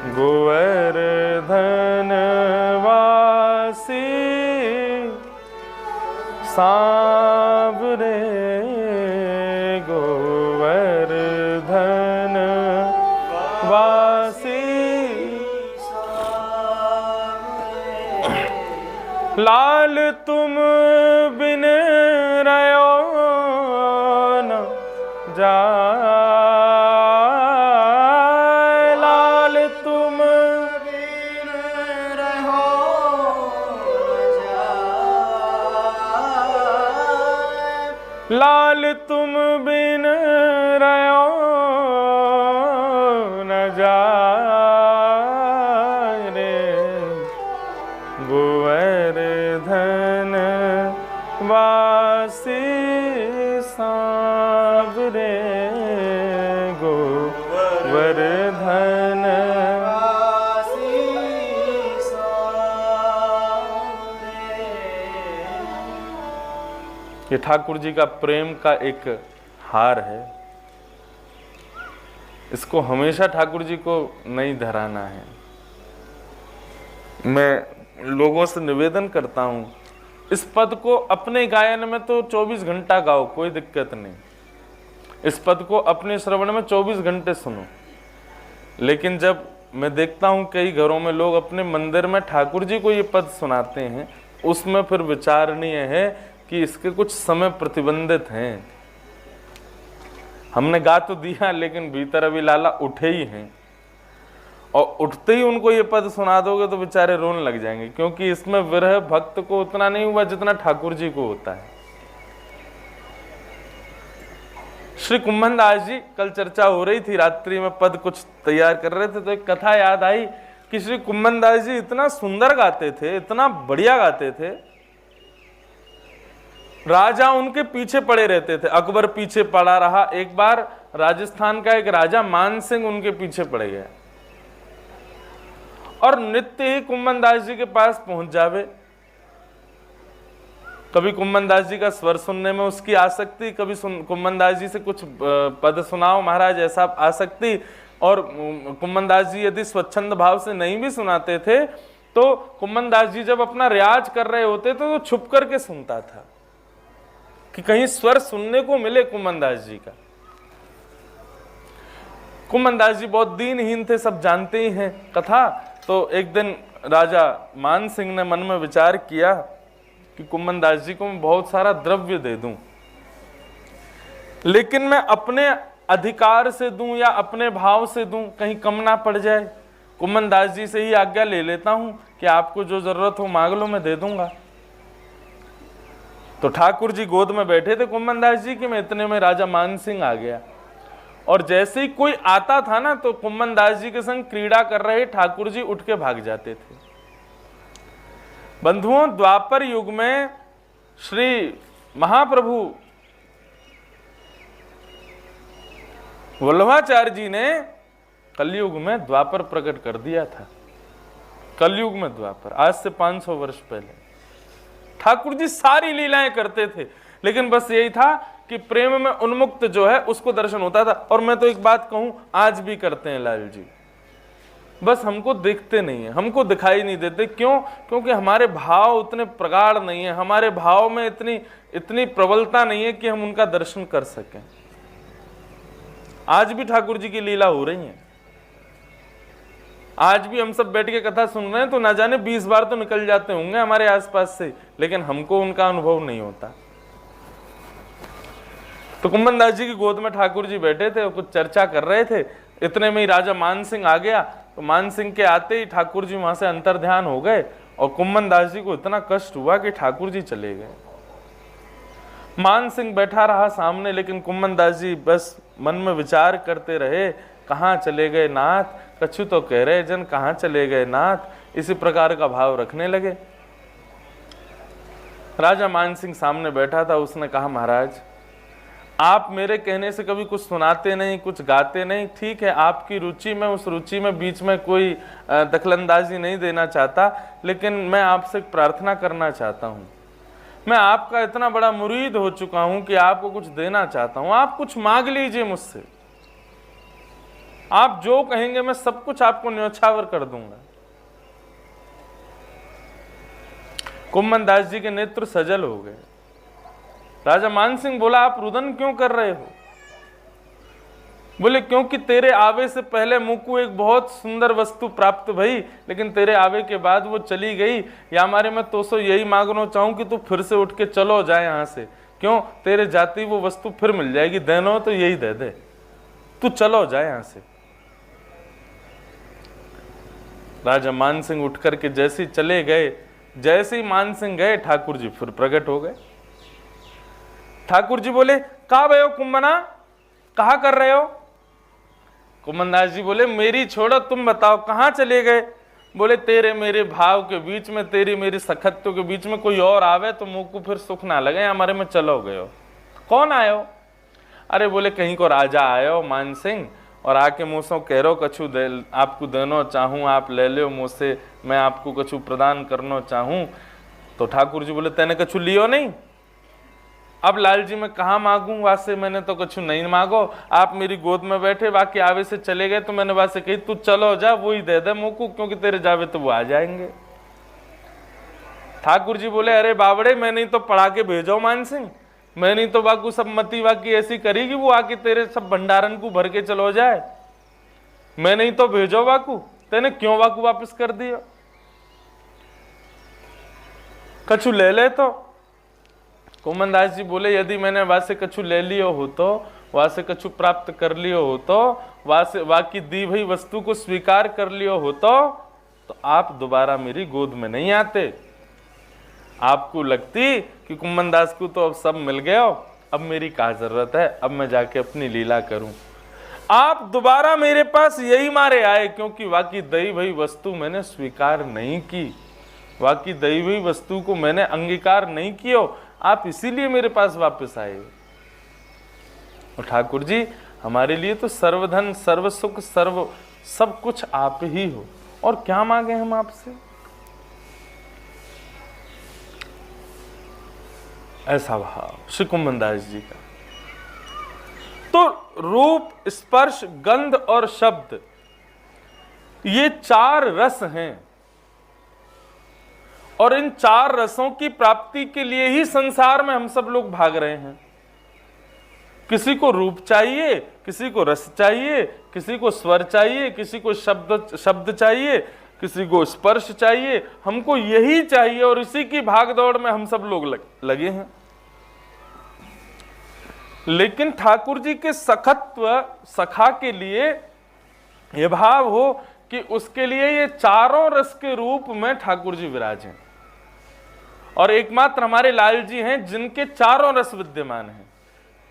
गोवर्धन वासी सांवरे, गोवर्धन वासी लाल तुम बिन रयो न जाए, लाल तुम बिन रहो न जाए, लाल तुम बिन रयो न जाए रे, गोवर्धन वासी सांवरे, गोवर्धन वासी सांवरे। ये ठाकुर जी का प्रेम का एक हार है, इसको हमेशा ठाकुर जी को नहीं धराना है। मैं लोगों से निवेदन करता हूं, इस पद को अपने गायन में तो 24 घंटा गाओ, कोई दिक्कत नहीं। इस पद को अपने श्रवण में 24 घंटे सुनो, लेकिन जब मैं देखता हूं कई घरों में लोग अपने मंदिर में ठाकुर जी को ये पद सुनाते हैं, उसमें फिर विचारणीय है कि इसके कुछ समय प्रतिबंधित हैं। हमने गा तो दिया, लेकिन भीतर अभी लाला उठे ही हैं, और उठते ही उनको ये पद सुना दोगे तो बेचारे रोने लग जाएंगे, क्योंकि इसमें विरह भक्त को उतना नहीं हुआ जितना ठाकुर जी को होता है। श्री कुंभन दास जी, कल चर्चा हो रही थी, रात्रि में पद कुछ तैयार कर रहे थे तो एक कथा याद आई कि श्री कुंभन दास जी इतना सुंदर गाते थे, इतना बढ़िया गाते थे, राजा उनके पीछे पड़े रहते थे। अकबर पीछे पड़ा रहा, एक बार राजस्थान का एक राजा मान सिंह उनके पीछे पड़ गया, और नित्य ही कुंभन दास जी के पास पहुंच जावे। कभी कुंभन दास जी का स्वर सुनने में उसकी आसक्ति, कभी कुंभन दास जी से कुछ पद सुनाओ महाराज, ऐसा आसक्ति। और कुंभन दास जी यदि स्वच्छंद भाव से नहीं भी सुनाते थे तो कुंभन दास जी जब अपना रियाज कर रहे होते तो छुप करके सुनता था कि कहीं स्वर सुनने को मिले कुंभन दास जी का। कुंभन दास जी बहुत दीनहीन थे, सब जानते ही हैं कथा। तो एक दिन राजा मान सिंह ने मन में विचार किया कि कुंभन दास जी को मैं बहुत सारा द्रव्य दे दूं, लेकिन मैं अपने अधिकार से दूं या अपने भाव से दूं, कहीं कम ना पड़ जाए। कुंभन दास जी से ही आज्ञा ले लेता हूं कि आपको जो जरूरत हो मांग लो, मैं दे दूंगा। तो ठाकुर जी गोद में बैठे थे कुंभन दास जी के, में इतने में राजा मान सिंह आ गया, और जैसे ही कोई आता था ना तो कुंभन दास जी के संग क्रीड़ा कर रहे ठाकुर जी उठ के भाग जाते थे। बंधुओं, द्वापर युग में श्री महाप्रभु वल्लभाचार्य जी ने कलयुग में द्वापर प्रकट कर दिया था। कलयुग में द्वापर, आज से 500 वर्ष पहले ठाकुर जी सारी लीलाएं करते थे, लेकिन बस यही था कि प्रेम में उन्मुक्त जो है उसको दर्शन होता था। और मैं तो एक बात कहूं, आज भी करते हैं लाल जी, बस हमको देखते नहीं है, हमको दिखाई नहीं देते। क्यों? क्योंकि हमारे भाव उतने प्रगाढ़ नहीं है, हमारे भाव में इतनी प्रबलता नहीं है कि हम उनका दर्शन कर सकें। आज भी ठाकुर जी की लीला हो रही है, आज भी हम सब बैठ के कथा सुन रहे हैं तो ना जाने 20 बार तो निकल जाते होंगे हमारे आसपास से, लेकिन हमको उनका अनुभव नहीं होता। तो कुंभन दास जी की गोद में ठाकुर जी बैठे थे और कुछ चर्चा कर रहे थे, इतने में ही राजा मान सिंह आ गया। तो मान सिंह के आते ही ठाकुर जी वहां से अंतर्ध्यान हो गए, और कुंभन दास जी को इतना कष्ट हुआ कि ठाकुर जी चले गए। मान सिंह बैठा रहा सामने, लेकिन कुंभन दास जी बस मन में विचार करते रहे, कहाँ चले गए नाथ, कछु तो कह रहे जन कहाँ चले गए नाथ, इसी प्रकार का भाव रखने लगे। राजा मान सिंह सामने बैठा था, उसने कहा महाराज आप मेरे कहने से कभी कुछ सुनाते नहीं, कुछ गाते नहीं, ठीक है आपकी रुचि में, उस रुचि में बीच में कोई दखलंदाजी नहीं देना चाहता, लेकिन मैं आपसे प्रार्थना करना चाहता हूँ। मैं आपका इतना बड़ा मुरीद हो चुका हूं कि आपको कुछ देना चाहता हूं, आप कुछ मांग लीजिए मुझसे। आप जो कहेंगे मैं सब कुछ आपको न्योछावर कर दूंगा। कुम्भन दास जी के नेत्र सजल हो गए। राजा मानसिंह बोला, आप रुदन क्यों कर रहे हो? बोले, क्योंकि तेरे आवे से पहले मुझको एक बहुत सुंदर वस्तु प्राप्त भई, लेकिन तेरे आवे के बाद वो चली गई। या हमारे मैं तो सो यही मांगना चाहूं कि तू फिर से उठ के चलो जाए यहां से। क्यों? तेरे जाती वो वस्तु फिर मिल जाएगी, देनो तो यही दे दे, तू चलो जाए यहां से। राजा मानसिंह उठ करके जैसे चले गए, जैसे ही मानसिंह गए ठाकुर जी फिर प्रकट हो गए। ठाकुर जी बोले, कहा गए हो कुंभना, कहा कर रहे हो? कुम्भनदास जी बोले, मेरी छोड़ो, तुम बताओ कहां चले गए? बोले, तेरे मेरे भाव के बीच में, तेरी मेरी सखत्व के बीच में कोई और आवे तो मुंह को फिर सुख ना लगे, हमारे में चलो गए हो। कौन आए हो? अरे बोले, कहीं को राजा आए हो मान सिंह, और आके मुझसे कह रो कछु आपको देनो चाहूं, आप ले लो मुझसे, मैं आपको कछु प्रदान करना चाहूं। तो ठाकुर जी बोले, तेने कछु लियो नहीं? अब लाल जी मैं कहाँ मांगू, वासे मैंने तो कुछ नहीं मांगो, आप मेरी गोद में बैठे, बाकी आवे से चले गए तो मैंने वासे कही तू चलो जा, वो ही दे दे मुझको, क्योंकि तेरे जावे तो वो आ जाएंगे। ठाकुर जी बोले, अरे बावड़े, मैं नहीं तो पढ़ा के भेजो मान सिंह, मैं नहीं तो बाकू सब मती वाकी ऐसी करेगी वो आके तेरे सब भंडारन को भर के चलो जाए, मैं नहीं तो भेजो बाकू, तेने क्यों बाकू वापस कर दिया? कछु ले ले तो। कुम्भनदास जी बोले, यदि मैंने वहां से कछु ले लियो हो तो, वहां से कछु प्राप्त कर लियो हो तो, वहां की दी हुई वस्तु को स्वीकार कर लियो हो तो आप दोबारा मेरी गोद में नहीं आते। आपको लगती कि कुम्भनदास को तो अब सब मिल गया, अब मेरी क्या जरूरत है, अब मैं जाके अपनी लीला करूं। आप दोबारा मेरे पास यही मारे आए क्योंकि वाकी दई हुई वस्तु मैंने स्वीकार नहीं की, वाकी दई हुई वस्तु को मैंने अंगीकार नहीं किया, आप इसीलिए मेरे पास वापस आए। और ठाकुर जी, हमारे लिए तो सर्वधन सर्व सुख सर्व सब कुछ आप ही हो, और क्या मांगे हम आपसे? ऐसा भाव श्री कुम्भनदास जी का। तो रूप, स्पर्श, गंध और शब्द, ये चार रस हैं, और इन चार रसों की प्राप्ति के लिए ही संसार में हम सब लोग भाग रहे हैं। किसी को रूप चाहिए, किसी को रस चाहिए, किसी को स्वर चाहिए, किसी को शब्द चाहिए, किसी को स्पर्श चाहिए, हमको यही चाहिए, और इसी की भागदौड़ में हम सब लोग लगे हैं। लेकिन ठाकुर जी के सखत्व, सखा के लिए यह भाव हो कि उसके लिए ये चारों रस के रूप में ठाकुर जी विराजें, और एकमात्र हमारे लाल जी हैं जिनके चारों रस विद्यमान हैं।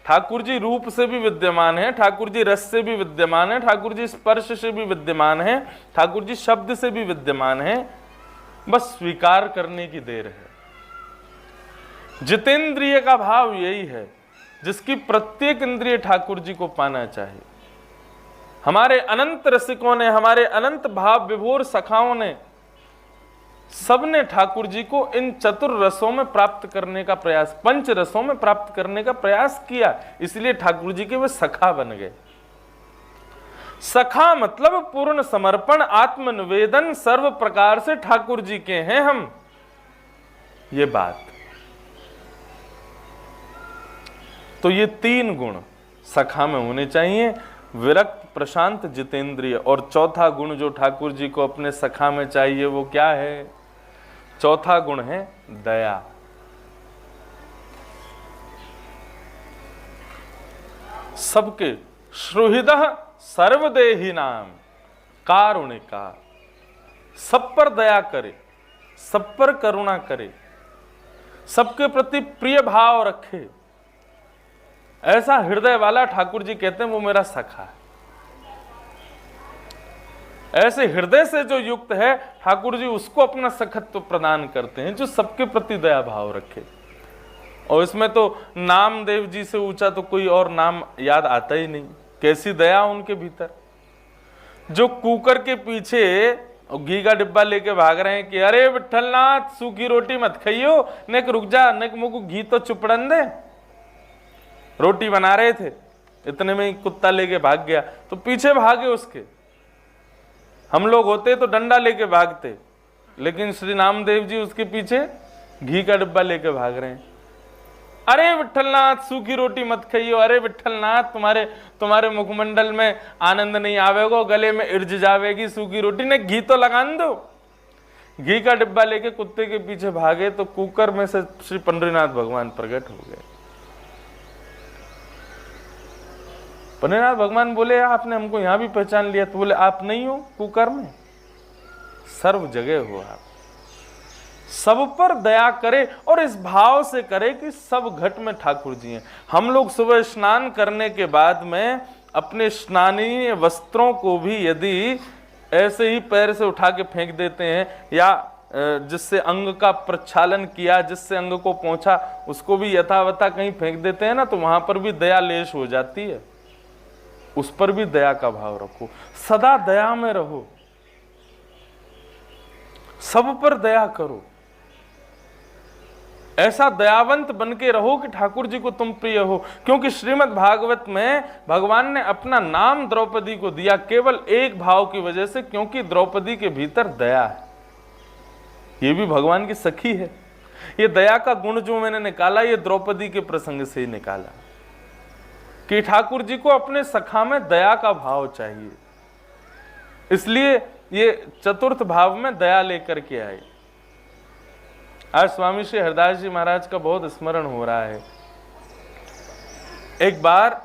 ठाकुर जी रूप से भी विद्यमान है, ठाकुर जी रस से भी विद्यमान है, ठाकुर जी स्पर्श से भी विद्यमान है, ठाकुर जी शब्द से भी विद्यमान है, बस स्वीकार करने की देर है। जितेंद्रिय का भाव यही है, जिसकी प्रत्येक इंद्रिय ठाकुर जी को पाना चाहिए। हमारे अनंत रसिकों ने, हमारे अनंत भाव विभोर सखाओं ने, सबने ठाकुर जी को इन चतुर रसों में प्राप्त करने का प्रयास, पंच रसों में प्राप्त करने का प्रयास किया, इसलिए ठाकुर जी के वे सखा बन गए। सखा मतलब पूर्ण समर्पण, आत्मनिवेदन, सर्व प्रकार से ठाकुर जी के हैं हम, ये बात। तो ये तीन गुण सखा में होने चाहिए, विरक्त, प्रशांत, जितेंद्रिय। और चौथा गुण जो ठाकुर जी को अपने सखा में चाहिए वो क्या है? चौथा गुण है दया। सबके श्रुहृदः सर्वदेही नाम कारुणिका, सब पर दया करे, सब पर करुणा करे, सबके प्रति प्रिय भाव रखे, ऐसा हृदय वाला ठाकुर जी कहते हैं वो मेरा सखा है। ऐसे हृदय से जो युक्त है ठाकुर जी उसको अपना सखत्व प्रदान करते हैं, जो सबके प्रति दया भाव रखे। और इसमें तो नामदेव जी से ऊंचा तो कोई और नाम याद आता ही नहीं। कैसी दया उनके भीतर, जो कुकर के पीछे घी का डिब्बा लेके भाग रहे हैं कि अरे विठलनाथ सूखी रोटी मत खाइयो, नेक रुक जा, नेक मुझको घी तो चुपड़न दे। रोटी बना रहे थे, इतने में ही कुत्ता लेके भाग गया, तो पीछे भागे उसके। हम लोग होते तो डंडा लेके भागते, लेकिन श्री नामदेव जी उसके पीछे घी का डिब्बा लेके भाग रहे हैं। अरे विठलनाथ सूखी रोटी मत खाइयो, अरे विठलनाथ तुम्हारे मुखमंडल में आनंद नहीं आवेगो, गले में इर्ज जावेगी सूखी रोटी, ने घी तो लगान दो। घी का डिब्बा लेके कुत्ते के पीछे भागे तो कुकर में से श्री पंडरीनाथ भगवान प्रकट हो गए। पंडरीनाथ भगवान बोले आपने हमको यहां भी पहचान लिया? तो बोले आप नहीं हो कुकर में, सर्व जगह हो आप, सब पर दया करे, और इस भाव से करे कि सब घट में ठाकुर जी हैं। हम लोग सुबह स्नान करने के बाद में अपने स्नानीय वस्त्रों को भी यदि ऐसे ही पैर से उठा के फेंक देते हैं, या जिससे अंग का प्रक्षालन किया, जिससे अंग को पहुंचा, उसको भी यथावथा कहीं फेंक देते हैं ना, तो वहां पर भी दया लेश हो जाती है। उस पर भी दया का भाव रखो, सदा दया में रहो, सब पर दया करो, ऐसा दयावंत बन के रहो कि ठाकुर जी को तुम प्रिय हो। क्योंकि श्रीमद् भागवत में भगवान ने अपना नाम द्रौपदी को दिया केवल एक भाव की वजह से, क्योंकि द्रौपदी के भीतर दया है। ये भी भगवान की सखी है। ये दया का गुण जो मैंने निकाला, ये द्रौपदी के प्रसंग से ही निकाला कि ठाकुर जी को अपने सखा में दया का भाव चाहिए, इसलिए ये चतुर्थ भाव में दया लेकर के आए। आज स्वामी श्री हरदास जी महाराज का बहुत स्मरण हो रहा है। एक बार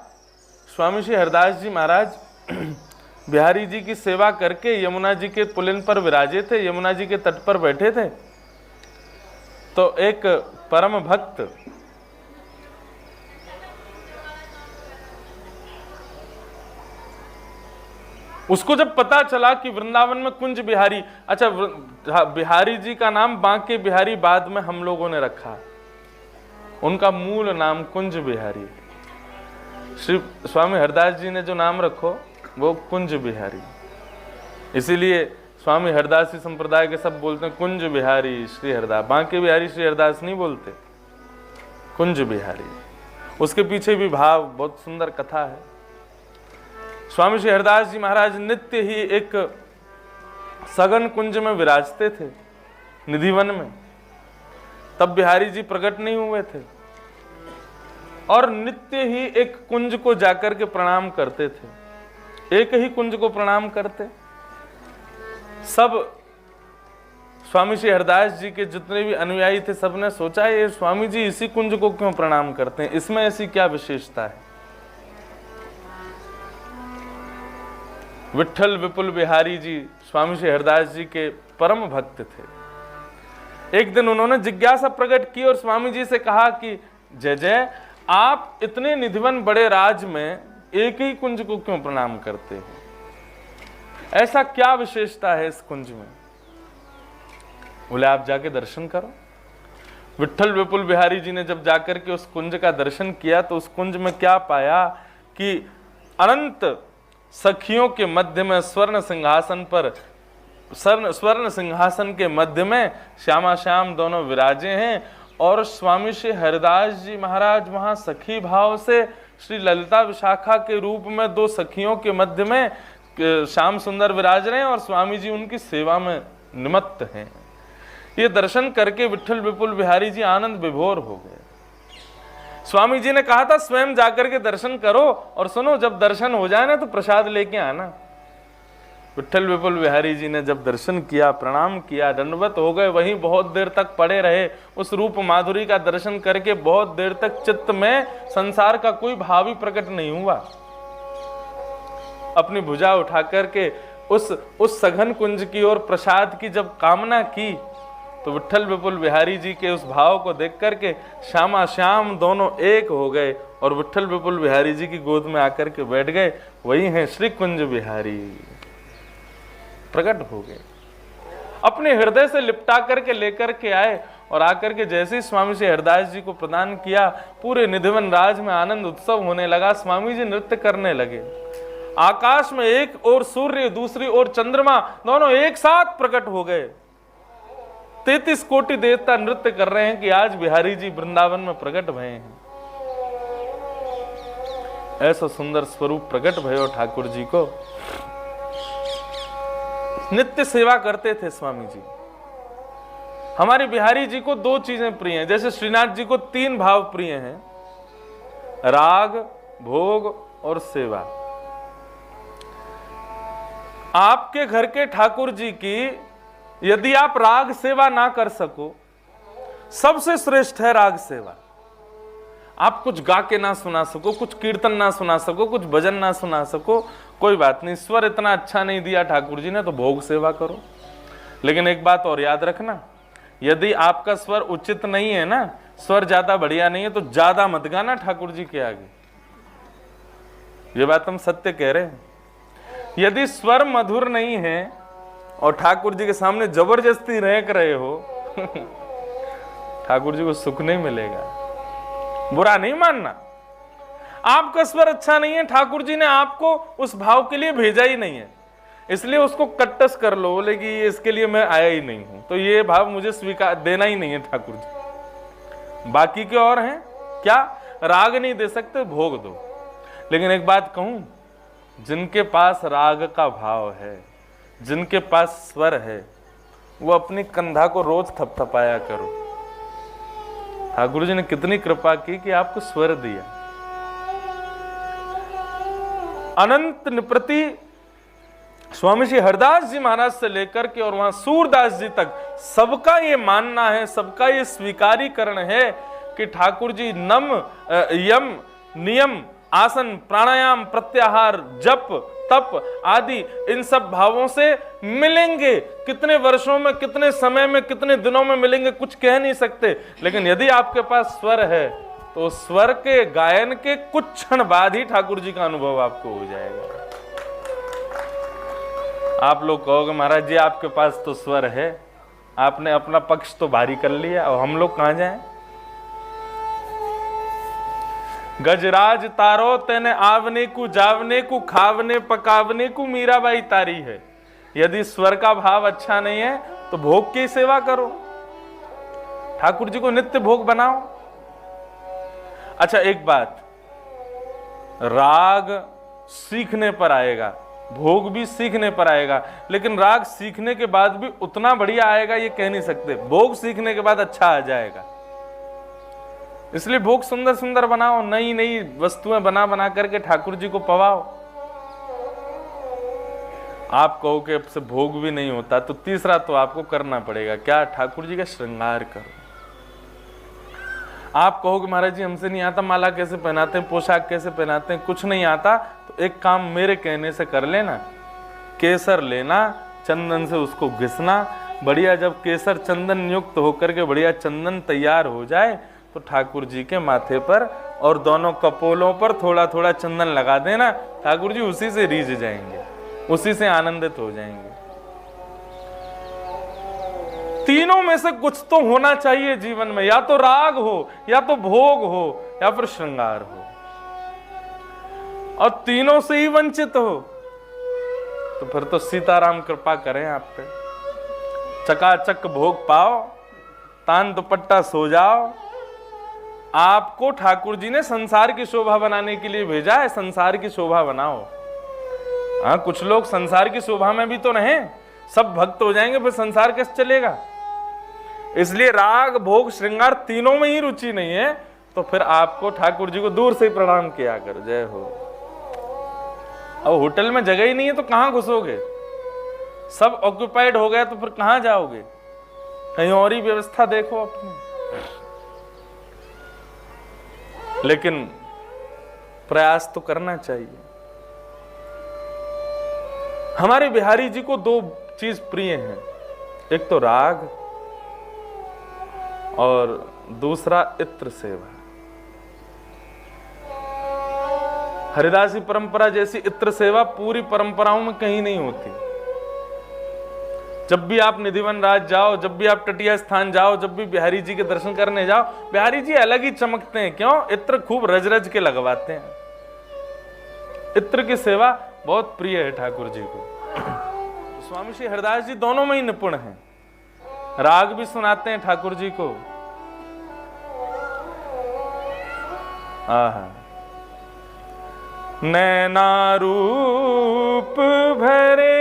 स्वामी श्री हरदास जी महाराज बिहारी जी की सेवा करके यमुना जी के पुलिन पर विराजे थे, यमुना जी के तट पर बैठे थे। तो एक परम भक्त उसको जब पता चला कि वृंदावन में कुंज बिहारी, अच्छा बिहारी जी का नाम बांके बिहारी बाद में हम लोगों ने रखा, उनका मूल नाम कुंज बिहारी। श्री स्वामी हरदास जी ने जो नाम रखो वो कुंज बिहारी, इसीलिए स्वामी हरदासी संप्रदाय के सब बोलते हैं कुंज बिहारी श्री हरदास, बांके बिहारी श्री हरदास नहीं बोलते, कुंज बिहारी। उसके पीछे भी भाव, बहुत सुंदर कथा है। स्वामी श्री हरदास जी महाराज नित्य ही एक सघन कुंज में विराजते थे, निधिवन में। तब बिहारी जी प्रकट नहीं हुए थे, और नित्य ही एक कुंज को जाकर के प्रणाम करते थे, एक ही कुंज को प्रणाम करते। सब स्वामी श्री हरदास जी के जितने भी अनुयायी थे, सबने सोचा ये स्वामी जी इसी कुंज को क्यों प्रणाम करते हैं, इसमें ऐसी क्या विशेषता है। विठल विपुल बिहारी जी स्वामी श्री हरदास जी के परम भक्त थे। एक दिन उन्होंने जिज्ञासा प्रकट की और स्वामी जी से कहा कि जय जय, आप इतने निधिवन बड़े राज में एक ही कुंज को क्यों प्रणाम करते हो, ऐसा क्या विशेषता है इस कुंज में। बोले आप जाके दर्शन करो। विठल विपुल बिहारी जी ने जब जाकर के उस कुंज का दर्शन किया तो उस कुंज में क्या पाया कि अनंत सखियों के मध्य में स्वर्ण सिंहासन पर, स्वर्ण सिंहासन के मध्य में श्यामा श्याम दोनों विराजे हैं, और स्वामी श्री हरदास जी महाराज वहां सखी भाव से श्री ललिता विशाखा के रूप में दो सखियों के मध्य में श्याम सुंदर विराज रहे हैं, और स्वामी जी उनकी सेवा में निमित्त हैं। ये दर्शन करके विठल विपुल बिहारी जी आनंद विभोर हो गए। स्वामी जी ने कहा था स्वयं जाकर के दर्शन करो, और सुनो जब दर्शन हो जाए ना तो प्रसाद लेके आना। विठल विपुल बिहारी जी ने जब दर्शन किया, प्रणाम किया, दंडवत हो गए, वहीं बहुत देर तक पड़े रहे। उस रूप माधुरी का दर्शन करके बहुत देर तक चित्त में संसार का कोई भाव ही प्रकट नहीं हुआ। अपनी भुजा उठा करके उस सघन कुंज की और प्रसाद की जब कामना की, तो विठल विपुल बिहारी जी के उस भाव को देख करके श्यामा श्याम दोनों एक हो गए, और विठल विपुल बिहारी जी की गोद में आकर के बैठ गए। वही हैं श्री कुंज बिहारी, प्रकट हो गए, अपने हृदय से लिपटा करके लेकर के आए, और आकर के जैसे ही स्वामी श्री हरदास जी को प्रदान किया, पूरे निधिवन राज में आनंद उत्सव होने लगा। स्वामी जी नृत्य करने लगे। आकाश में एक और सूर्य, दूसरी ओर चंद्रमा, दोनों एक साथ प्रकट हो गए। 33 कोटि देवता नृत्य कर रहे हैं कि आज बिहारी जी वृंदावन में प्रकट भये हैं। ऐसा सुंदर स्वरूप प्रकट भयो ठाकुर जी को। नित्य सेवा करते थे स्वामी जी। हमारे बिहारी जी को दो चीजें प्रिय हैं, जैसे श्रीनाथ जी को 3 भाव प्रिय हैं, राग, भोग और सेवा। आपके घर के ठाकुर जी की यदि आप राग सेवा ना कर सको, सबसे श्रेष्ठ है राग सेवा। आप कुछ गा के ना सुना सको, कुछ कीर्तन ना सुना सको, कुछ भजन ना सुना सको, कोई बात नहीं, स्वर इतना अच्छा नहीं दिया ठाकुर जी ने तो भोग सेवा करो। लेकिन एक बात और याद रखना, यदि आपका स्वर उचित नहीं है ना, स्वर ज्यादा बढ़िया नहीं है, तो ज्यादा मत गाना ठाकुर जी के आगे। ये बात हम सत्य कह रहे हैं। यदि स्वर मधुर नहीं है और ठाकुर जी के सामने जबरदस्ती रह रहे हो ठाकुर जी को सुख नहीं मिलेगा। बुरा नहीं मानना, आपका स्वर अच्छा नहीं है, ठाकुर जी ने आपको उस भाव के लिए भेजा ही नहीं है, इसलिए उसको कट्टस कर लो, बोले कि इसके लिए मैं आया ही नहीं हूं, तो ये भाव मुझे स्वीकार देना ही नहीं है ठाकुर जी। बाकी के और हैं क्या, राग नहीं दे सकते, भोग दो। लेकिन एक बात कहूं, जिनके पास राग का भाव है, जिनके पास स्वर है, वो अपनी कंधा को रोज थपथपाया करो। ठाकुर जी ने कितनी कृपा की कि आपको स्वर दिया। अनंत निप्रति स्वामी श्री हरदास जी महाराज से लेकर के और वहां सूरदास जी तक सबका ये मानना है, सबका ये स्वीकारीकरण है कि ठाकुर जी नम, यम, नियम, आसन, प्राणायाम, प्रत्याहार, जप, तप आदि इन सब भावों से मिलेंगे। कितने वर्षों में, कितने समय में, कितने दिनों में मिलेंगे कुछ कह नहीं सकते, लेकिन यदि आपके पास स्वर है तो स्वर के गायन के कुछ क्षण बाद ही ठाकुर जी का अनुभव आपको हो जाएगा। आप लोग कहोगे महाराज जी आपके पास तो स्वर है, आपने अपना पक्ष तो भारी कर लिया, और हम लोग कहां जाएं? गजराज तारो तेने आवने को, जावने को, खावने पकावने को मीराबाई तारी है। यदि स्वर का भाव अच्छा नहीं है तो भोग की सेवा करो, ठाकुर जी को नित्य भोग बनाओ। अच्छा एक बात, राग सीखने पर आएगा, भोग भी सीखने पर आएगा, लेकिन राग सीखने के बाद भी उतना बढ़िया आएगा ये कह नहीं सकते। भोग सीखने के बाद अच्छा आ जाएगा, इसलिए भोग सुंदर सुंदर बनाओ, नई नई वस्तुएं बना बना करके ठाकुर जी को पवाओ। आप कहो कि अब से भोग भी नहीं होता, तो तीसरा तो आपको करना पड़ेगा क्या, ठाकुर जी का श्रृंगार करो। आप कहो कि महाराज जी हमसे नहीं आता, माला कैसे पहनाते हैं, पोशाक कैसे पहनाते हैं, कुछ नहीं आता, तो एक काम मेरे कहने से कर लेना, केसर लेना, चंदन से उसको घिसना, बढ़िया जब केसर चंदन युक्त होकर के बढ़िया चंदन तैयार हो जाए तो ठाकुर जी के माथे पर और दोनों कपोलों पर थोड़ा थोड़ा चंदन लगा देना, ठाकुर जी उसी से रीझ जाएंगे, उसी से आनंदित हो जाएंगे। तीनों में से कुछ तो होना चाहिए जीवन में, या तो राग हो, या तो भोग हो, या फिर श्रृंगार हो, और तीनों से ही वंचित हो तो फिर तो सीताराम कृपा करें आप पे, चकाचक भोग पाओ, तान दुपट्टा सो जाओ। आपको ठाकुर जी ने संसार की शोभा बनाने के लिए भेजा है, संसार की शोभा बनाओ। हाँ कुछ लोग संसार की शोभा में भी तो रहें, सब भक्त हो जाएंगे फिर संसार कैसे चलेगा। इसलिए राग भोग श्रृंगार तीनों में ही रुचि नहीं है तो फिर आपको ठाकुर जी को दूर से प्रणाम किया कर, जय हो। अब होटल में जगह ही नहीं है तो कहां घुसोगे, सब ऑक्यूपाइड हो गया तो फिर कहां जाओगे, कहीं और ही व्यवस्था देखो अपनी। लेकिन प्रयास तो करना चाहिए। हमारे बिहारी जी को दो चीज प्रिय हैं, एक तो राग और दूसरा इत्र सेवा। हरिदासी परंपरा जैसी इत्र सेवा पूरी परंपराओं में कहीं नहीं होती। जब भी आप निधिवन राज जाओ, जब भी आप तटीय स्थान जाओ, जब भी बिहारी जी के दर्शन करने जाओ, बिहारी जी अलग ही चमकते हैं। क्यों? इत्र खूब रज रज के लगवाते हैं। इत्र की सेवा बहुत प्रिय है ठाकुर जी को। स्वामी श्री हरदास जी दोनों में ही निपुण हैं, राग भी सुनाते हैं ठाकुर जी को। नैना रूप भरे।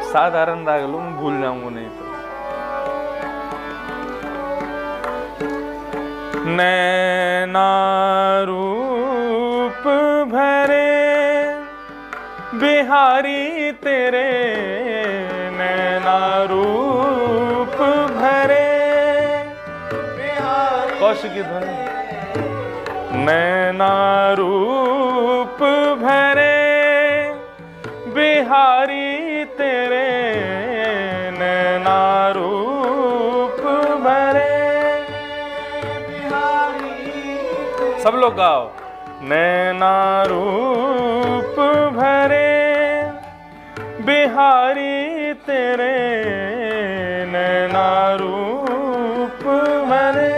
साधारण राग लो, मैं भूल जाऊंगा नहीं तो। नैना रूप भरे बिहारी तेरे, नैना रूप भरे बिहारी। कौशिक की ध्वनि। नैना रूप भरे बिहारी तेरे, नैना रूप भरे बिहारी। सब लोग गाओ। नैना रूप भरे बिहारी तेरे, नैना रूप भरे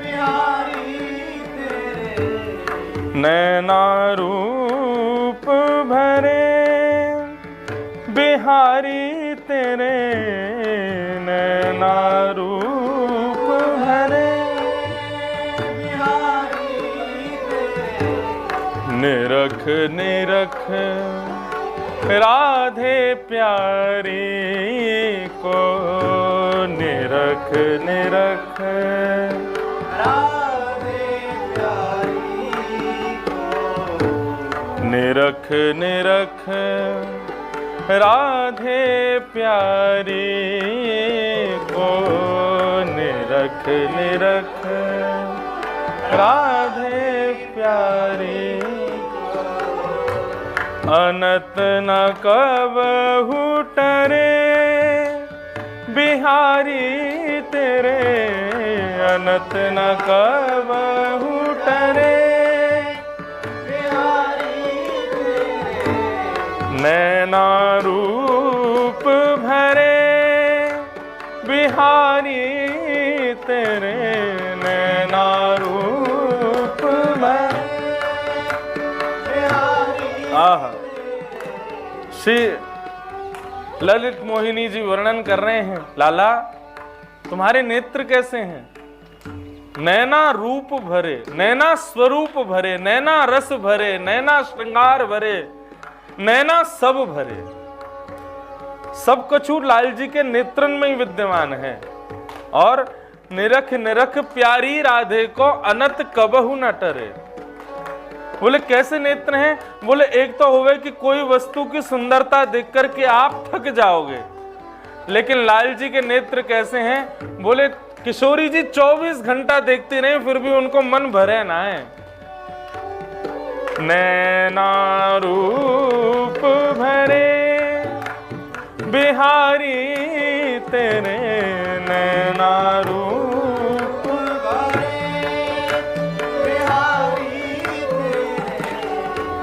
बिहारी तेरे, नैना रूप भरे बिहारी तेरे, नैना रूप भरे बिहारी तेरे। निरख निरख राधे प्यारी को, निरख निरख राधे प्यारी को, निरख निरख राधे प्यारी को, निरख निरख राधे प्यारी। अनत न कबहु टरे बिहारी तेरे, अनत न कबहु टरे बिहारी तेरे, नैना रूप भरे बिहारी तेरे, नैना रूप भरे बिहारी। आहा, श्री ललित मोहिनी जी वर्णन कर रहे हैं, लाला तुम्हारे नेत्र कैसे हैं? नैना रूप भरे, नैना स्वरूप भरे, नैना रस भरे, नैना श्रृंगार भरे, नैना सब भरे। सब कछु लाल जी के नेत्रन में ही विद्यमान है। और निरख निरख प्यारी राधे को अनत कबहु न टरे। बोले कैसे नेत्र हैं? बोले एक तो होवे कि कोई वस्तु की सुंदरता देख करके आप थक जाओगे, लेकिन लाल जी के नेत्र कैसे हैं? बोले किशोरी जी 24 घंटा देखती रहे फिर भी उनको मन भरे ना है। नैना रूप भरे बिहारी तेरे, नैना रूप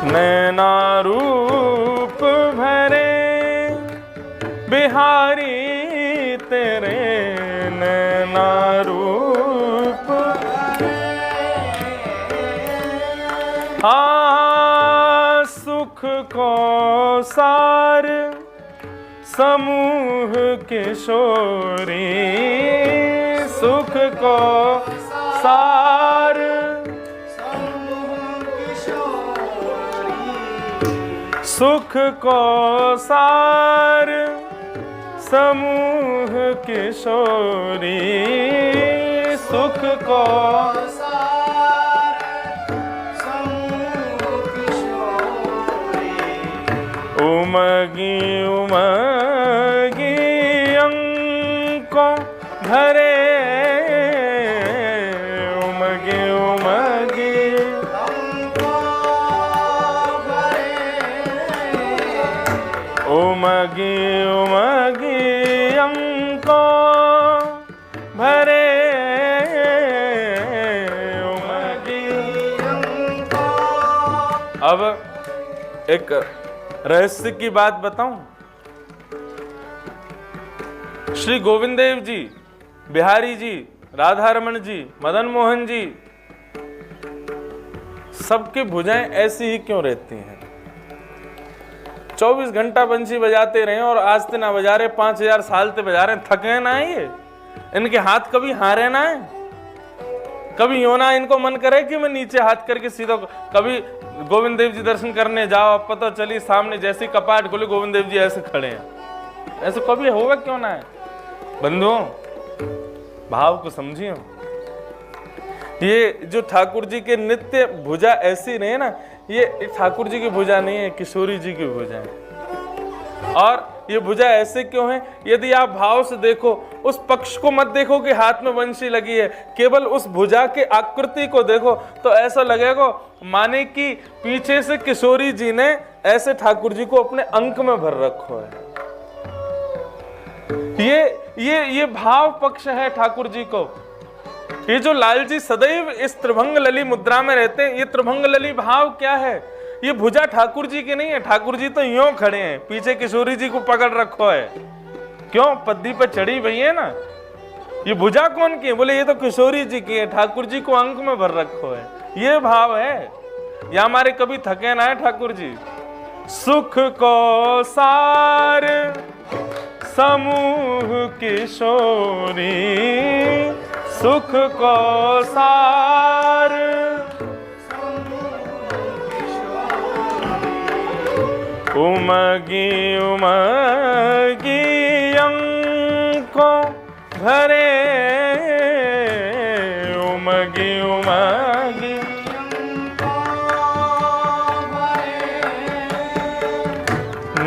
नैना रूप भरे बिहारी तेरे, नैना रूप। हाँ सुख को सार समूह किशोरी, सुख को सार सुख को सार समूह किशोरी, सुख को सार समूह किशोरी। उमगी उमगी अंकों भरे, उमगी उमगी उमगी उमगी अंको भरे, उमगी अंको। अब एक रहस्य की बात बताऊं। श्री गोविंद देव जी, बिहारी जी, राधा रमन जी, मदन मोहन जी, सबकी भुजाएं ऐसी ही क्यों रहती हैं? 24 घंटा बंसी बजाते रहे और आज ते ना बजा रहे, 5000 साल ते बजा रहे, थके ना ये? इनके हाथ कभी हारे ना है? कभी योना इनको मन करे कि मैं नीचे हाथ करके सीधा, कभी गोविंद देव जी दर्शन करने जाओ, अब पता चली सामने जैसे कपाट खोले गोविंद देव जी ऐसे खड़े हैं, ऐसे कभी होगा क्यों ना है। बंधुओं, भाव को समझिए। ये जो ठाकुर जी के नित्य भुजा ऐसी नहीं है ना, ये ठाकुर जी की भुजा नहीं है, किशोरी जी की भुजा है। और ये भुजा ऐसे क्यों है? यदि आप भाव से देखो, उस पक्ष को मत देखो कि हाथ में वंशी लगी है, केवल उस भुजा के आकृति को देखो तो ऐसा लगेगा माने कि पीछे से किशोरी जी ने ऐसे ठाकुर जी को अपने अंक में भर रखो है। ये भाव पक्ष है ठाकुर जी को। ये जो लाल जी सदैव इस त्रिभंग लली मुद्रा में रहते हैं, ये त्रिभंग लली भाव क्या है? ये भुजा ठाकुर जी की नहीं है। ठाकुर जी तो यूं खड़े हैं, पीछे किशोरी जी को पकड़ रखो है। क्यों? पद्दी पे चढ़ी भई है ना। ये भुजा कौन की है? बोले ये तो किशोरी जी की है, ठाकुर जी को अंक में भर रखो है। ये भाव है। या हमारे कभी थके ना है ठाकुर जी। सुख को सार समूह किशोरी, सुख को सार उमगी उमगी अंको भरे, उमगी उमगी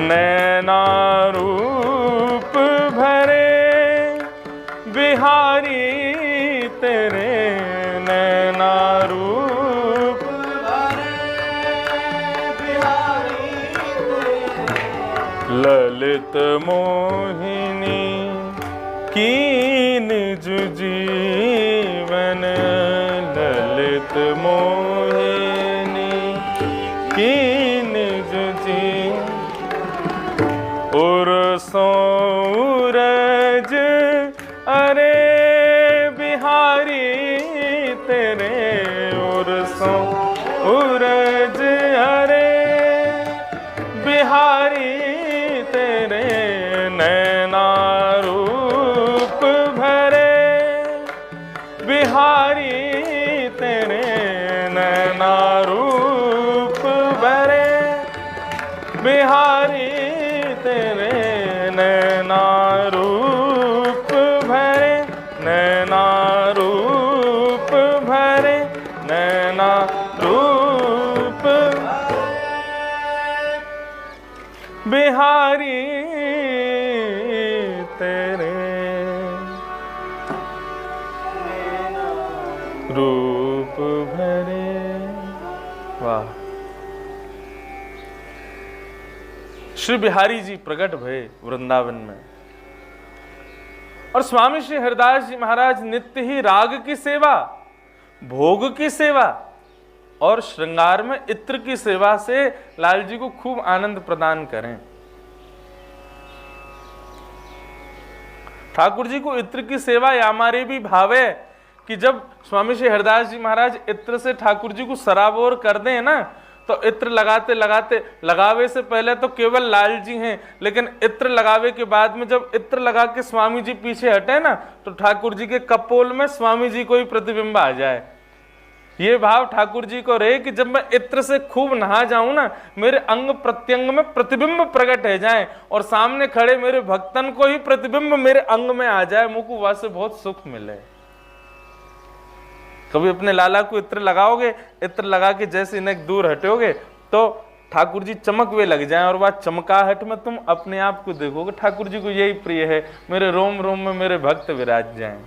नैना रूप भरे बिहारी तेरे, नैना रूप ललित मोहिनी कीन जीवन, ललित मोहिनी कीन जी उर्सों उरज अरे बिहारी तेरे, उर्सों उरज अरे बिहारी तेरे, नैना रूप भरे बिहारी तेरे, नैना रूप भरे बिहारी तेरे, नैना रूप भरे, नैना रूप भरे, नैना रूप बिहारी तेरे, रूप भरे। वाह! श्री बिहारी जी प्रकट भये वृंदावन में, और स्वामी श्री हरिदास जी महाराज नित्य ही राग की सेवा, भोग की सेवा और श्रृंगार में इत्र की सेवा से लाल जी को खूब आनंद प्रदान करें। ठाकुर जी को इत्र की सेवा या हमारे भी भाव है कि जब स्वामी श्री हरिदास जी महाराज इत्र से ठाकुर जी को सराबोर कर दें ना, तो इत्र लगाते लगाते, लगावे से पहले तो केवल लाल जी हैं, लेकिन इत्र लगावे के बाद में जब इत्र लगा के स्वामी जी पीछे हटे ना, तो ठाकुर जी के कपोल में स्वामी जी को ही प्रतिबिंब आ जाए। ये भाव ठाकुर जी को रहे कि जब मैं इत्र से खूब नहा जाऊं ना, मेरे अंग प्रत्यंग में प्रतिबिंब प्रकट हो जाए और सामने खड़े मेरे भक्तन को ही प्रतिबिंब मेरे अंग में आ जाए, मुझको वहां से बहुत सुख मिले। कभी अपने लाला को इत्र लगाओगे, इत्र लगा के जैसे इन्हें दूर हटोगे तो ठाकुर जी चमक वे लग जाएं, और वह चमकाहट में तुम अपने आप को देखोगे ठाकुर जी को यही प्रिय है, मेरे रोम रोम में मेरे भक्त विराज जाएं।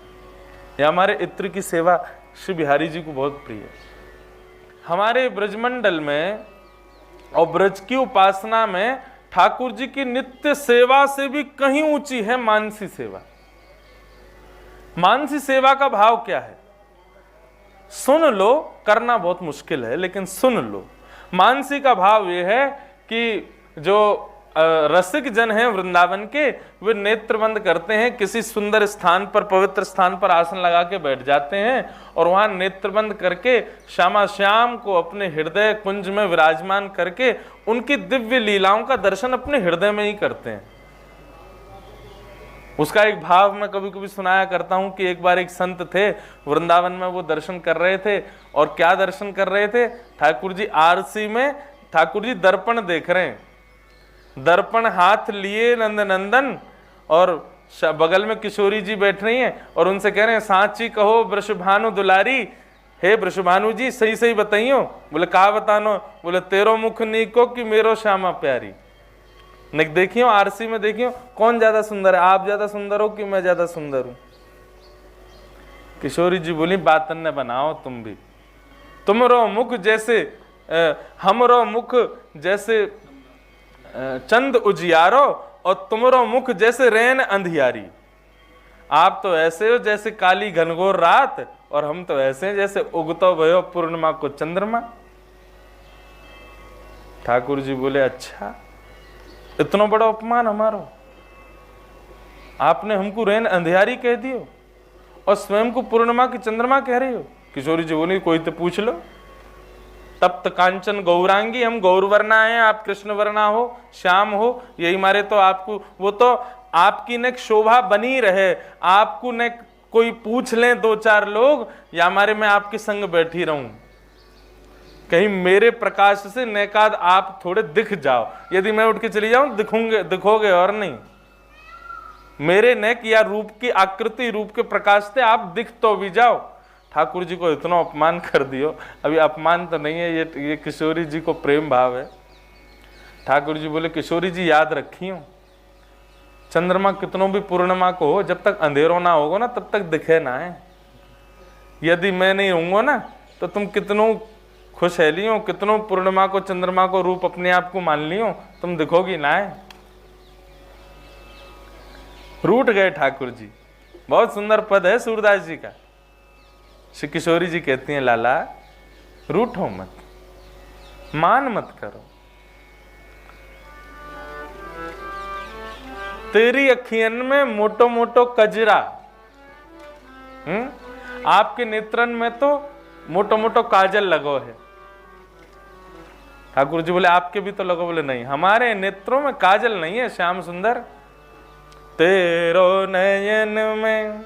या हमारे इत्र की सेवा श्री बिहारी जी को बहुत प्रिय है। हमारे ब्रजमंडल में और ब्रज की उपासना में ठाकुर जी की नित्य सेवा से भी कहीं ऊंची है मानसी सेवा। मानसी सेवा का भाव क्या है? सुन लो, करना बहुत मुश्किल है लेकिन सुन लो। मानसी का भाव यह है कि जो रसिक जन हैं वृंदावन के, वे नेत्र बंद करते हैं, किसी सुंदर स्थान पर, पवित्र स्थान पर आसन लगा के बैठ जाते हैं और वहां नेत्र बंद करके श्यामा श्याम को अपने हृदय कुंज में विराजमान करके उनकी दिव्य लीलाओं का दर्शन अपने हृदय में ही करते हैं। उसका एक भाव मैं कभी कभी सुनाया करता हूं कि एक बार एक संत थे वृंदावन में, वो दर्शन कर रहे थे। और क्या दर्शन कर रहे थे? ठाकुर जी आरसी में ठाकुर जी दर्पण देख रहे हैं, दर्पण हाथ लिए नंद नंदन, और बगल में किशोरी जी बैठ रही हैं और उनसे कह रहे हैं, सांची कहो वृषभानु दुलारी, हे वृषभानु जी सही सही बताइयो। बोले कहा बतानो? बोले तेरो मुख नीको कि मेरो श्यामा प्यारी। देखियो आरसी में देखियो कौन ज्यादा सुंदर है, आप ज्यादा सुंदर हो कि मैं ज्यादा सुंदर हूं? किशोरी जी बोली बातन ने बनाओ तुम भी, तुमरो मुख जैसे हमरो मुख जैसे चंद उजियारो और तुमरो मुख जैसे रैन अंधियारी। आप तो ऐसे हो जैसे काली घनघोर रात, और हम तो ऐसे हैं जैसे उगतो भयो पूर्णिमा को चंद्रमा। ठाकुर जी बोले अच्छा, इतना बड़ा अपमान हमारो, आपने हमको रैन अंधियारी कह दियो और स्वयं को पूर्णिमा की चंद्रमा कह रही हो। किशोरी जी बोली कोई तो पूछ लो। तप्त कांचन गौरांगी, हम गौर वर्णा है, आप कृष्ण वर्णा हो, श्याम हो, यही मारे तो आपको, वो तो आपकी ने शोभा बनी रहे, आपको ने कोई पूछ लें दो चार लोग, या हमारे मैं आपके संग बैठी रहूं, कहीं मेरे प्रकाश से नेकाद आप थोड़े दिख जाओ। यदि मैं उठ के चली जाऊं दिखोगे और नहीं, मेरे नेक या रूप की आकृति, रूप के प्रकाश से आप दिख तो भी जाओ। ठाकुर जी को इतना अपमान कर दियो। अभी अपमान तो नहीं है, ये किशोरी जी को प्रेम भाव है। ठाकुर जी बोले किशोरी जी याद रखियो, चंद्रमा कितनों भी पूर्णिमा को हो, जब तक अंधेरों ना होगा ना तब तक दिखे ना है। यदि मैं नहीं रहूंगा ना तो तुम कितनों खुशहाली हो, कितनों पूर्णिमा को चंद्रमा को रूप अपने आप को मान लियो, तुम दिखोगी ना है। रूठ गए ठाकुर जी। बहुत सुंदर पद है सूरदास जी का। श्री किशोरी जी कहती हैं लाला रूठो मत, मान मत करो, तेरी अखियन में मोटो मोटो कजरा, आपके नेत्रन में तो मोटो मोटो काजल लगो है। ठाकुर जी बोले आपके भी तो लगो? बोले नहीं, हमारे नेत्रों में काजल नहीं है श्याम सुंदर। तेरो नयन में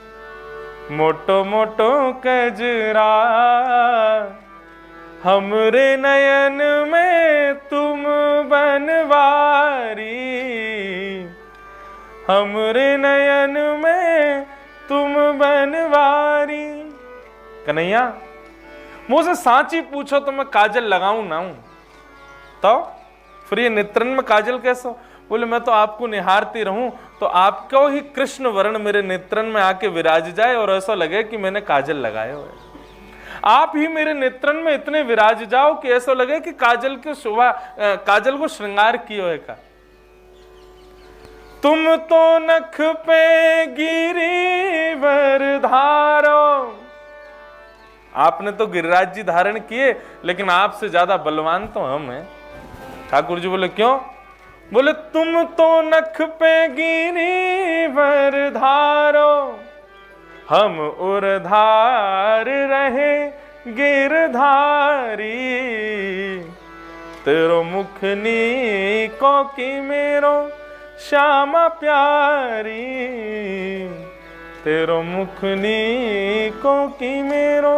मोटो मोटो कजरा, हमरे नयन में तुम बनवारी, हमरे नयन में तुम बनवारी। कन्हैया मुझसे सांची पूछो तो मैं काजल लगाऊं ना हूं, तो फिर ये नेत्रन में काजल कैसे? बोले मैं तो आपको निहारती रहूं तो आपको ही कृष्ण वर्ण मेरे नेत्रन में आके विराज जाए और ऐसा लगे कि मैंने काजल लगाए हुए। आप ही मेरे नेत्रन में इतने विराज जाओ कि ऐसा लगे कि काजल की शोभा, काजल को श्रृंगार किए हुए का। तुम तो नख पे गिरिवर धारो, आपने तो गिरिराज जी धारण किए, लेकिन आपसे ज्यादा बलवान तो हम हैं। ठाकुर जी बोले क्यों? बोले तुम तो नख पे गिरिवर धारो, हम उर्धार रहे गिरधारी, तेरो मुख नीको की मेरो श्यामा प्यारी, तेरो मुख नीको की मेरो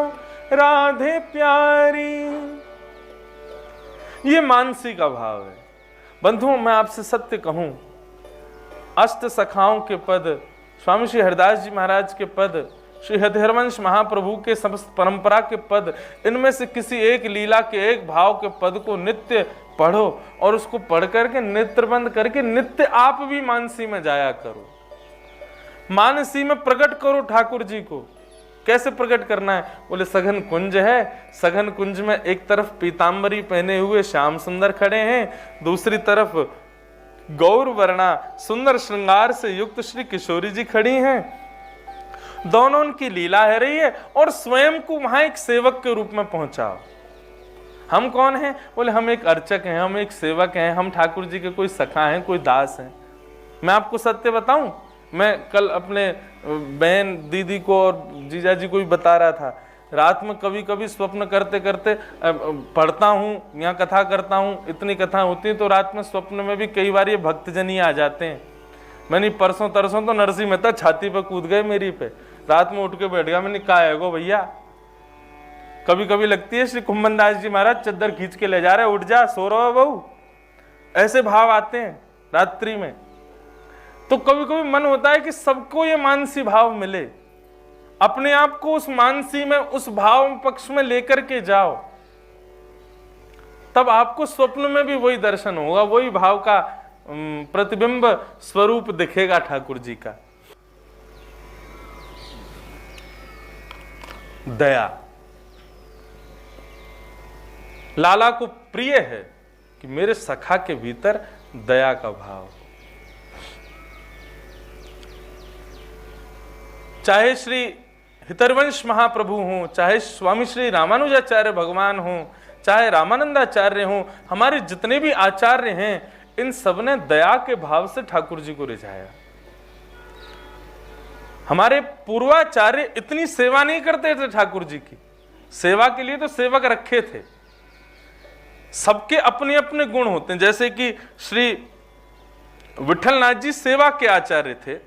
राधे प्यारी। ये मानसी का भाव है। बंधुओं मैं आपसे सत्य कहूं, अष्ट सखाओं के पद, स्वामी श्री हरिदास जी महाराज के पद, श्री हरिहरवंश महाप्रभु के समस्त परंपरा के पद, इनमें से किसी एक लीला के एक भाव के पद को नित्य पढ़ो और उसको पढ़ करके नेत्र बंद करके नित्य आप भी मानसी में जाया करो, मानसी में प्रकट करो ठाकुर जी को। कैसे प्रकट करना है? बोले सघन कुंज है, सघन कुंज में एक तरफ पीतांबरी पहने हुए श्याम सुंदर खड़े हैं, दूसरी तरफ गौर वर्णा सुंदर श्रृंगार से युक्त श्री किशोरी जी खड़ी हैं, दोनों उनकी लीला है रही है, और स्वयं को वहां एक सेवक के रूप में पहुंचाओ। हम कौन हैं? बोले हम एक अर्चक हैं, हम एक सेवक हैं, हम ठाकुर जी के कोई सखा हैं, कोई दास हैं। मैं आपको सत्य बताऊं, मैं कल अपने बहन दीदी को और जीजा जी को भी बता रहा था, रात में कभी कभी स्वप्न करते करते पढ़ता हूँ, यहाँ कथा करता हूँ, इतनी कथा होती है तो रात में स्वप्न में भी कई बार ये भक्तजन ही आ जाते हैं। मैंने परसों तरसों तो नरसिंह मेहता छाती पे कूद गए मेरी पे, रात में उठ के बैठ गया। मैंने कहा है गो भैया, कभी कभी लगती है श्री कुंभन दास जी महाराज चद्दर खींच के ले जा रहे, उठ जा, सो रहा है बहू, ऐसे भाव आते हैं रात्रि में। तो कभी कभी मन होता है कि सबको ये मानसी भाव मिले, अपने आप को उस मानसी में, उस भाव पक्ष में लेकर के जाओ, तब आपको स्वप्न में भी वही दर्शन होगा, वही भाव का प्रतिबिंब स्वरूप दिखेगा ठाकुर जी का। दया लाला को प्रिय है कि मेरे सखा के भीतर दया का भाव हो। चाहे श्री हितरवंश महाप्रभु हों, चाहे स्वामी श्री रामानुजाचार्य भगवान हों, चाहे रामानंदाचार्य हों, हमारे जितने भी आचार्य हैं, इन सब ने दया के भाव से ठाकुर जी को रिझाया। हमारे पूर्वाचार्य इतनी सेवा नहीं करते थे ठाकुर जी की, सेवा के लिए तो सेवक रखे थे। सबके अपने अपने गुण होते हैं, जैसे कि श्री विठलनाथ जी सेवा के आचार्य थे,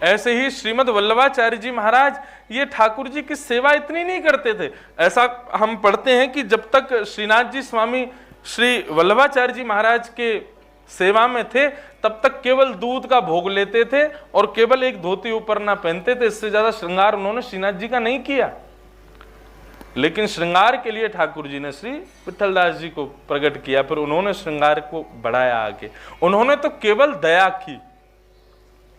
ऐसे ही श्रीमद वल्लभाचार्य जी महाराज ये ठाकुर जी की सेवा इतनी नहीं करते थे। ऐसा हम पढ़ते हैं कि जब तक श्रीनाथ जी स्वामी श्री वल्लभाचार्य जी महाराज के सेवा में थे, तब तक केवल दूध का भोग लेते थे और केवल एक धोती ऊपर ना पहनते थे। इससे ज्यादा श्रृंगार उन्होंने श्रीनाथ जी का नहीं किया। लेकिन श्रृंगार के लिए ठाकुर जी ने श्री विठलदास जी को प्रकट किया, फिर उन्होंने श्रृंगार को बढ़ाया आगे। उन्होंने तो केवल दया की।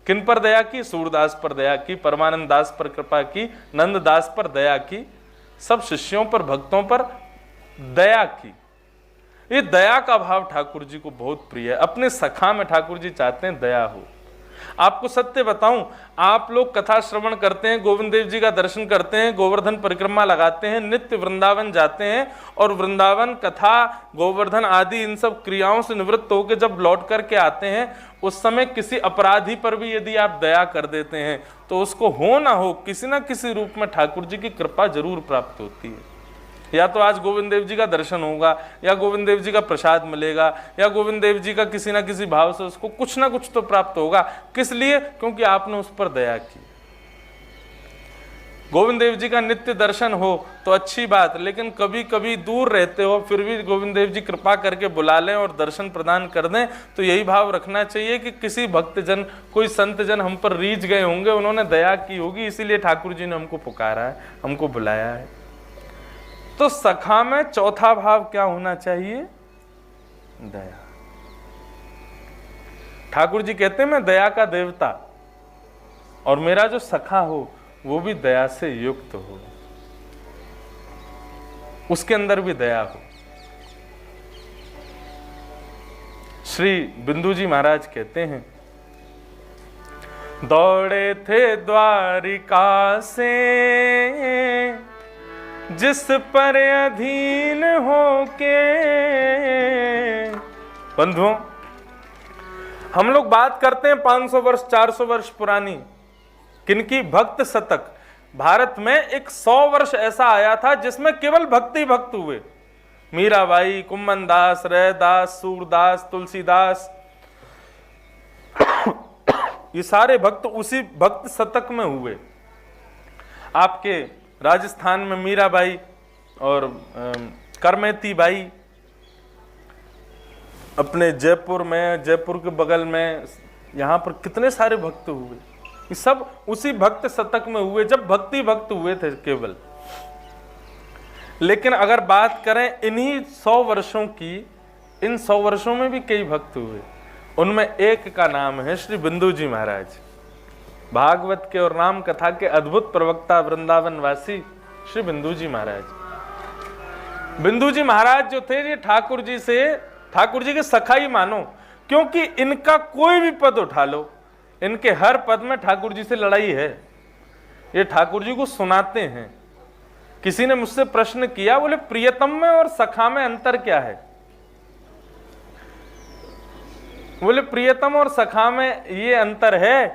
किन पर दया की? सूरदास पर दया की, परमानंद दास पर कृपा की, नंद दास पर दया की, सब शिष्यों पर, भक्तों पर दया की। ये दया का भाव ठाकुर जी को बहुत प्रिय है। अपने सखा में ठाकुर जी चाहते हैं दया हो। आपको सत्य बताऊं, आप लोग कथा श्रवण करते हैं, गोविंद देव जी का दर्शन करते हैं, गोवर्धन परिक्रमा लगाते हैं, नित्य वृंदावन जाते हैं, और वृंदावन कथा गोवर्धन आदि इन सब क्रियाओं से निवृत्त होकर जब लौट करके आते हैं, उस समय किसी अपराधी पर भी यदि आप दया कर देते हैं तो उसको हो ना हो किसी ना किसी रूप में ठाकुर जी की कृपा जरूर प्राप्त होती है। या तो आज गोविंद देव जी का दर्शन होगा, या गोविंद देव जी का प्रसाद मिलेगा, या गोविंद देव जी का किसी ना किसी भाव से उसको कुछ ना कुछ तो प्राप्त होगा। किस लिए? क्योंकि आपने उस पर दया की। गोविंद देव जी का नित्य दर्शन हो तो अच्छी बात, लेकिन कभी कभी दूर रहते हो फिर भी गोविंद देव जी कृपा करके बुला लें और दर्शन प्रदान कर दें, तो यही भाव रखना चाहिए कि किसी भक्तजन, कोई संतजन हम पर रीझ गए होंगे, उन्होंने दया की होगी, इसीलिए ठाकुर जी ने हमको पुकारा है, हमको बुलाया है। तो सखा में चौथा भाव क्या होना चाहिए? दया। ठाकुर जी कहते हैं मैं दया का देवता, और मेरा जो सखा हो वो भी दया से युक्त हो, उसके अंदर भी दया हो। श्री बिंदु जी महाराज कहते हैं, दौड़े थे द्वारिका से जिस पर अधीन होके। बंधुओं, हम लोग बात करते हैं 500 वर्ष 400 वर्ष पुरानी, किनकी? भक्त शतक। भारत में एक 100 वर्ष ऐसा आया था जिसमें केवल भक्त ही भक्त हुए। मीराबाई, कुम्मन दास, रैदास, सूरदास, तुलसीदास, ये सारे भक्त उसी भक्त शतक में हुए। आपके राजस्थान में मीराबाई और करमेती बाई, अपने जयपुर में, जयपुर के बगल में यहाँ पर कितने सारे भक्त हुए, ये सब उसी भक्त शतक में हुए, जब भक्ति भक्त हुए थे केवल। लेकिन अगर बात करें इन्हीं 100 वर्षों की, इन 100 वर्षों में भी कई भक्त हुए। उनमें एक का नाम है श्री बिंदु जी महाराज, भागवत के और राम कथा के अद्भुत प्रवक्ता, वृंदावन वासी श्री बिंदु जी महाराज। बिंदु जी महाराज जो थे ये ठाकुर जी के सखा ही मानो, क्योंकि इनका कोई भी पद उठा लो, इनके हर पद में ठाकुर जी से लड़ाई है। ये ठाकुर जी को सुनाते हैं। किसी ने मुझसे प्रश्न किया, बोले प्रियतम में और सखा में अंतर क्या है? बोले प्रियतम और सखा में ये अंतर है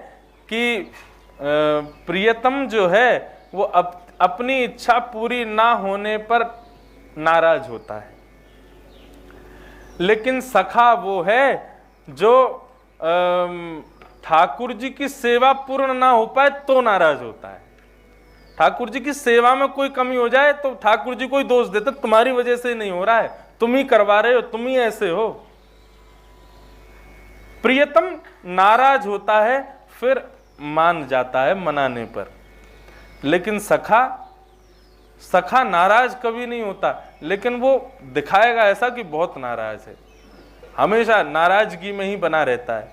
कि प्रियतम जो है वो अपनी इच्छा पूरी ना होने पर नाराज होता है, लेकिन सखा वो है जो ठाकुर जी की सेवा पूर्ण ना हो पाए तो नाराज होता है। ठाकुर जी की सेवा में कोई कमी हो जाए तो ठाकुर जी को ही दोष देते, तुम्हारी वजह से नहीं हो रहा है, तुम ही करवा रहे हो, तुम ही ऐसे हो। प्रियतम नाराज होता है, फिर मान जाता है मनाने पर, लेकिन सखा नाराज कभी नहीं होता, लेकिन वो दिखाएगा ऐसा कि बहुत नाराज है, हमेशा नाराजगी में ही बना रहता है।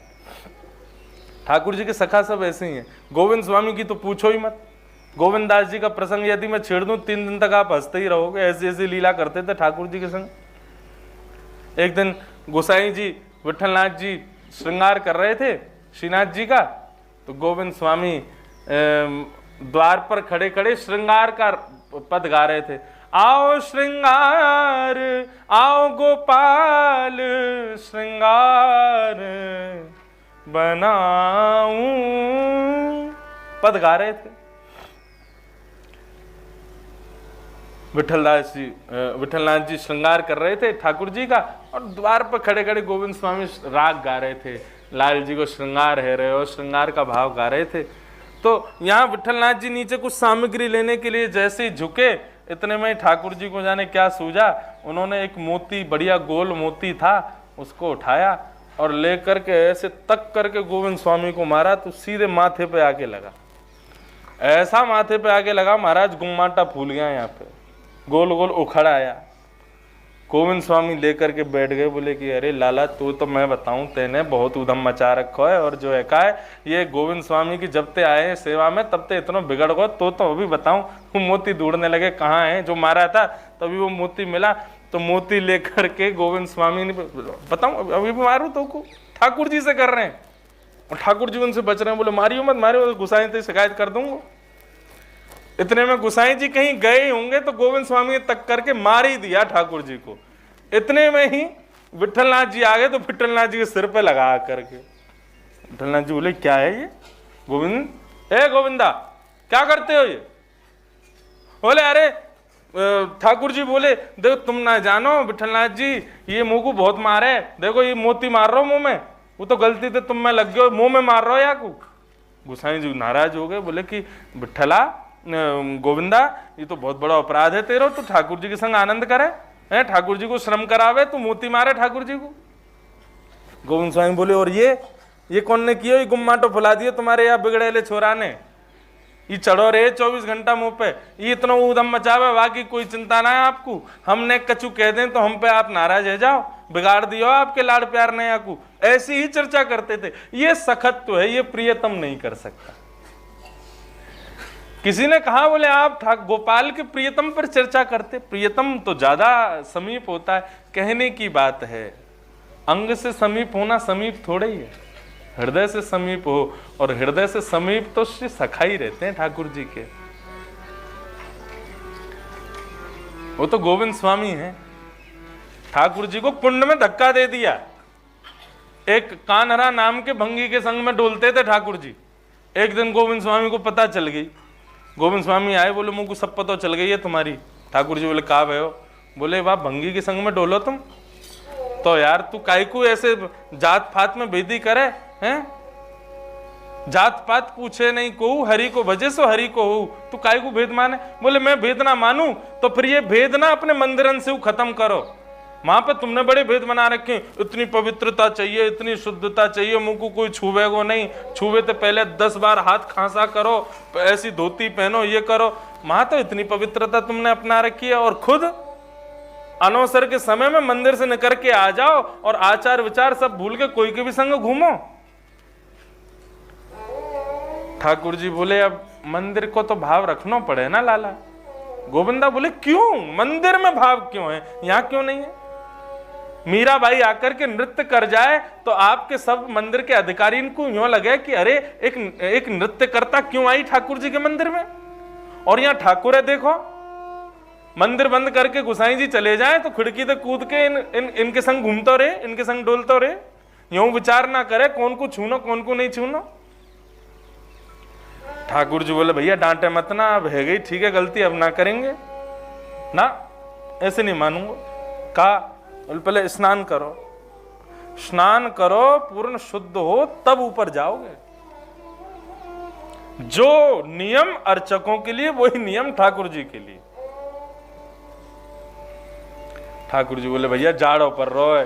ठाकुर जी के सखा सब ऐसे ही हैं। गोविंद स्वामी की तो पूछो ही मत। गोविंद दास जी का प्रसंग यदि मैं छेड़ दूं 3 दिन तक आप हंसते ही रहोगे, ऐसी ऐसी लीला करते थे ठाकुर जी के संग। एक दिन गोसाई जी विठलनाथ जी श्रृंगार कर रहे थे श्रीनाथ जी का, तो गोविंद स्वामी द्वार पर खड़े खड़े श्रृंगार का पद गा रहे थे। आओ श्रृंगार, आओ गोपाल, श्रृंगार बनाऊं, पद गा रहे थे। विठलनाथ जी श्रृंगार कर रहे थे ठाकुर जी का, और द्वार पर खड़े खड़े गोविंद स्वामी राग गा रहे थे, लाल जी को श्रृंगार है रहे हो, श्रृंगार का भाव गा रहे थे। तो यहाँ विठलनाथ जी नीचे कुछ सामग्री लेने के लिए जैसे ही झुके, इतने में ठाकुर जी को जाने क्या सूझा, उन्होंने एक मोती, बढ़िया गोल मोती था, उसको उठाया और लेकर के ऐसे तक करके गोविंद स्वामी को मारा, तो सीधे माथे पे आके लगा। ऐसा माथे पे आके लगा महाराज गुम्माटा फूल गया, यहाँ पे गोल गोल उखड़ आया। गोविंद स्वामी लेकर के बैठ गए, बोले कि अरे लाला तू तो मैं बताऊं तेने बहुत उधम मचा रखो है, और जो है का है ये गोविंद स्वामी की जब ते आए हैं सेवा में तब ते इतना बिगड़ गो, तो अभी बताऊं वो मोती ढूंढने लगे कहाँ है, जो मारा था तभी वो मोती मिला, तो मोती लेकर के गोविंद स्वामी ने बताऊं अभी भी मारू तो को ठाकुर जी से कर रहे हैं, और ठाकुर जी उनसे बच रहे हैं, बोले मारियो मत मारियो, गुसाई से शिकायत कर दूंगा। इतने में गुसाई जी कहीं गए होंगे तो गोविंद स्वामी ने तक करके मार ही दिया ठाकुर जी को। इतने में ही विठलनाथ जी आ गए, तो विठलनाथ जी के सिर पे लगा करके विठलनाथ जी बोले क्या है ये गोविंद, ए गोविंदा क्या करते हो ये? बोले अरे ठाकुर जी बोले देखो तुम ना जानो विठलनाथ जी ये मुंह को बहुत मारे, देखो ये मोती मार रहा हूं मुंह में, वो तो गलती से तुम में लग गए, मुंह में मार रहा हो या को। गुसाई जी नाराज हो गए, बोले कि विठला गोविंदा ये तो बहुत बड़ा अपराध है तेरा, तो ठाकुर जी के संग आनंद करे है, ठाकुर जी को श्रम करावे, तू मोती मारे ठाकुर जी को। गोविंद स्वामी बोले और ये कौन ने किया, ये गुम्माटो फुला दिया तुम्हारे यहाँ बिगड़ेले छोरा ने, ये चढ़ो रे 24 घंटा मुंह पे, ये इतना उदम मचावे, बाकी कोई चिंता ना है आपको, हमने कछु कह दें तो हम पे आप नाराज है जाओ, बिगाड़ दियो आपके लाड़ प्यार ने आपको, ऐसी ही चर्चा करते थे। ये सखत तो है, ये प्रियतम नहीं कर सकता। किसी ने कहा बोले आप गोपाल के प्रियतम पर चर्चा करते, प्रियतम तो ज्यादा समीप होता है, कहने की बात है, अंग से समीप होना समीप थोड़े ही है, हृदय से समीप हो, और हृदय से समीप तो श्री सखा ही रहते हैं ठाकुर जी के, वो तो गोविंद स्वामी हैं। ठाकुर जी को कुंड में धक्का दे दिया, एक कान्हरा नाम के भंगी के संग में डोलते थे ठाकुर जी। एक दिन गोविंद स्वामी को पता चल गई, गोविंद स्वामी आए, बोले मुझको सब पता चल गई है तुम्हारी। ठाकुर जी बोले कहा भय हो? बोले वाह भंगी के संग में डोलो तुम, तो यार तू काई को ऐसे जात पात में भेदी करे हैं, जात पात पूछे नहीं को, हरि को भजे सो हरि को हो, तू काई को भेद माने? बोले मैं भेद ना मानू तो फिर ये भेद ना अपने मंदिरन से खत्म करो, वहां पे तुमने बड़े भेद बना रखे, इतनी पवित्रता चाहिए, इतनी शुद्धता चाहिए, मुंह को कोई छुवे को नहीं, छुवे तो पहले 10 बार हाथ खांसा करो, ऐसी धोती पहनो, ये करो, वहां तो इतनी पवित्रता तुमने अपना रखी है, और खुद अनवसर के समय में मंदिर से निकल के आ जाओ और आचार विचार सब भूल के कोई के भी संग घूमो। ठाकुर जी बोले अब मंदिर को तो भाव रखना पड़े ना लाला। गोविंदा बोले क्यों, मंदिर में भाव क्यों है, यहां क्यों नहीं है? मीराबाई आकर के नृत्य कर जाए तो आपके सब मंदिर के अधिकारी को यूं लगे कि अरे एक नृत्य करता क्यों आई ठाकुर जी के मंदिर में, और यहाँ ठाकुर है देखो। मंदिर बंद करके गुसाई जी चले जाए तो खिड़की से कूद के इनके संग घूमता रहे, इनके संग डोलता रहे, यूं विचार ना करे कौन को छूनो कौन को नहीं छूनो। ठाकुर जी बोले भैया डांटे मत ना, अब है गई ठीक है गलती, अब ना करेंगे ना, ऐसे नहीं मानूंगा। कहा पहले स्नान करो, स्नान करो, पूर्ण शुद्ध हो, तब ऊपर जाओगे। जो नियम अर्चकों के लिए वही नियम ठाकुर जी के लिए। ठाकुर जी बोले भैया जाड़ो पर रोए,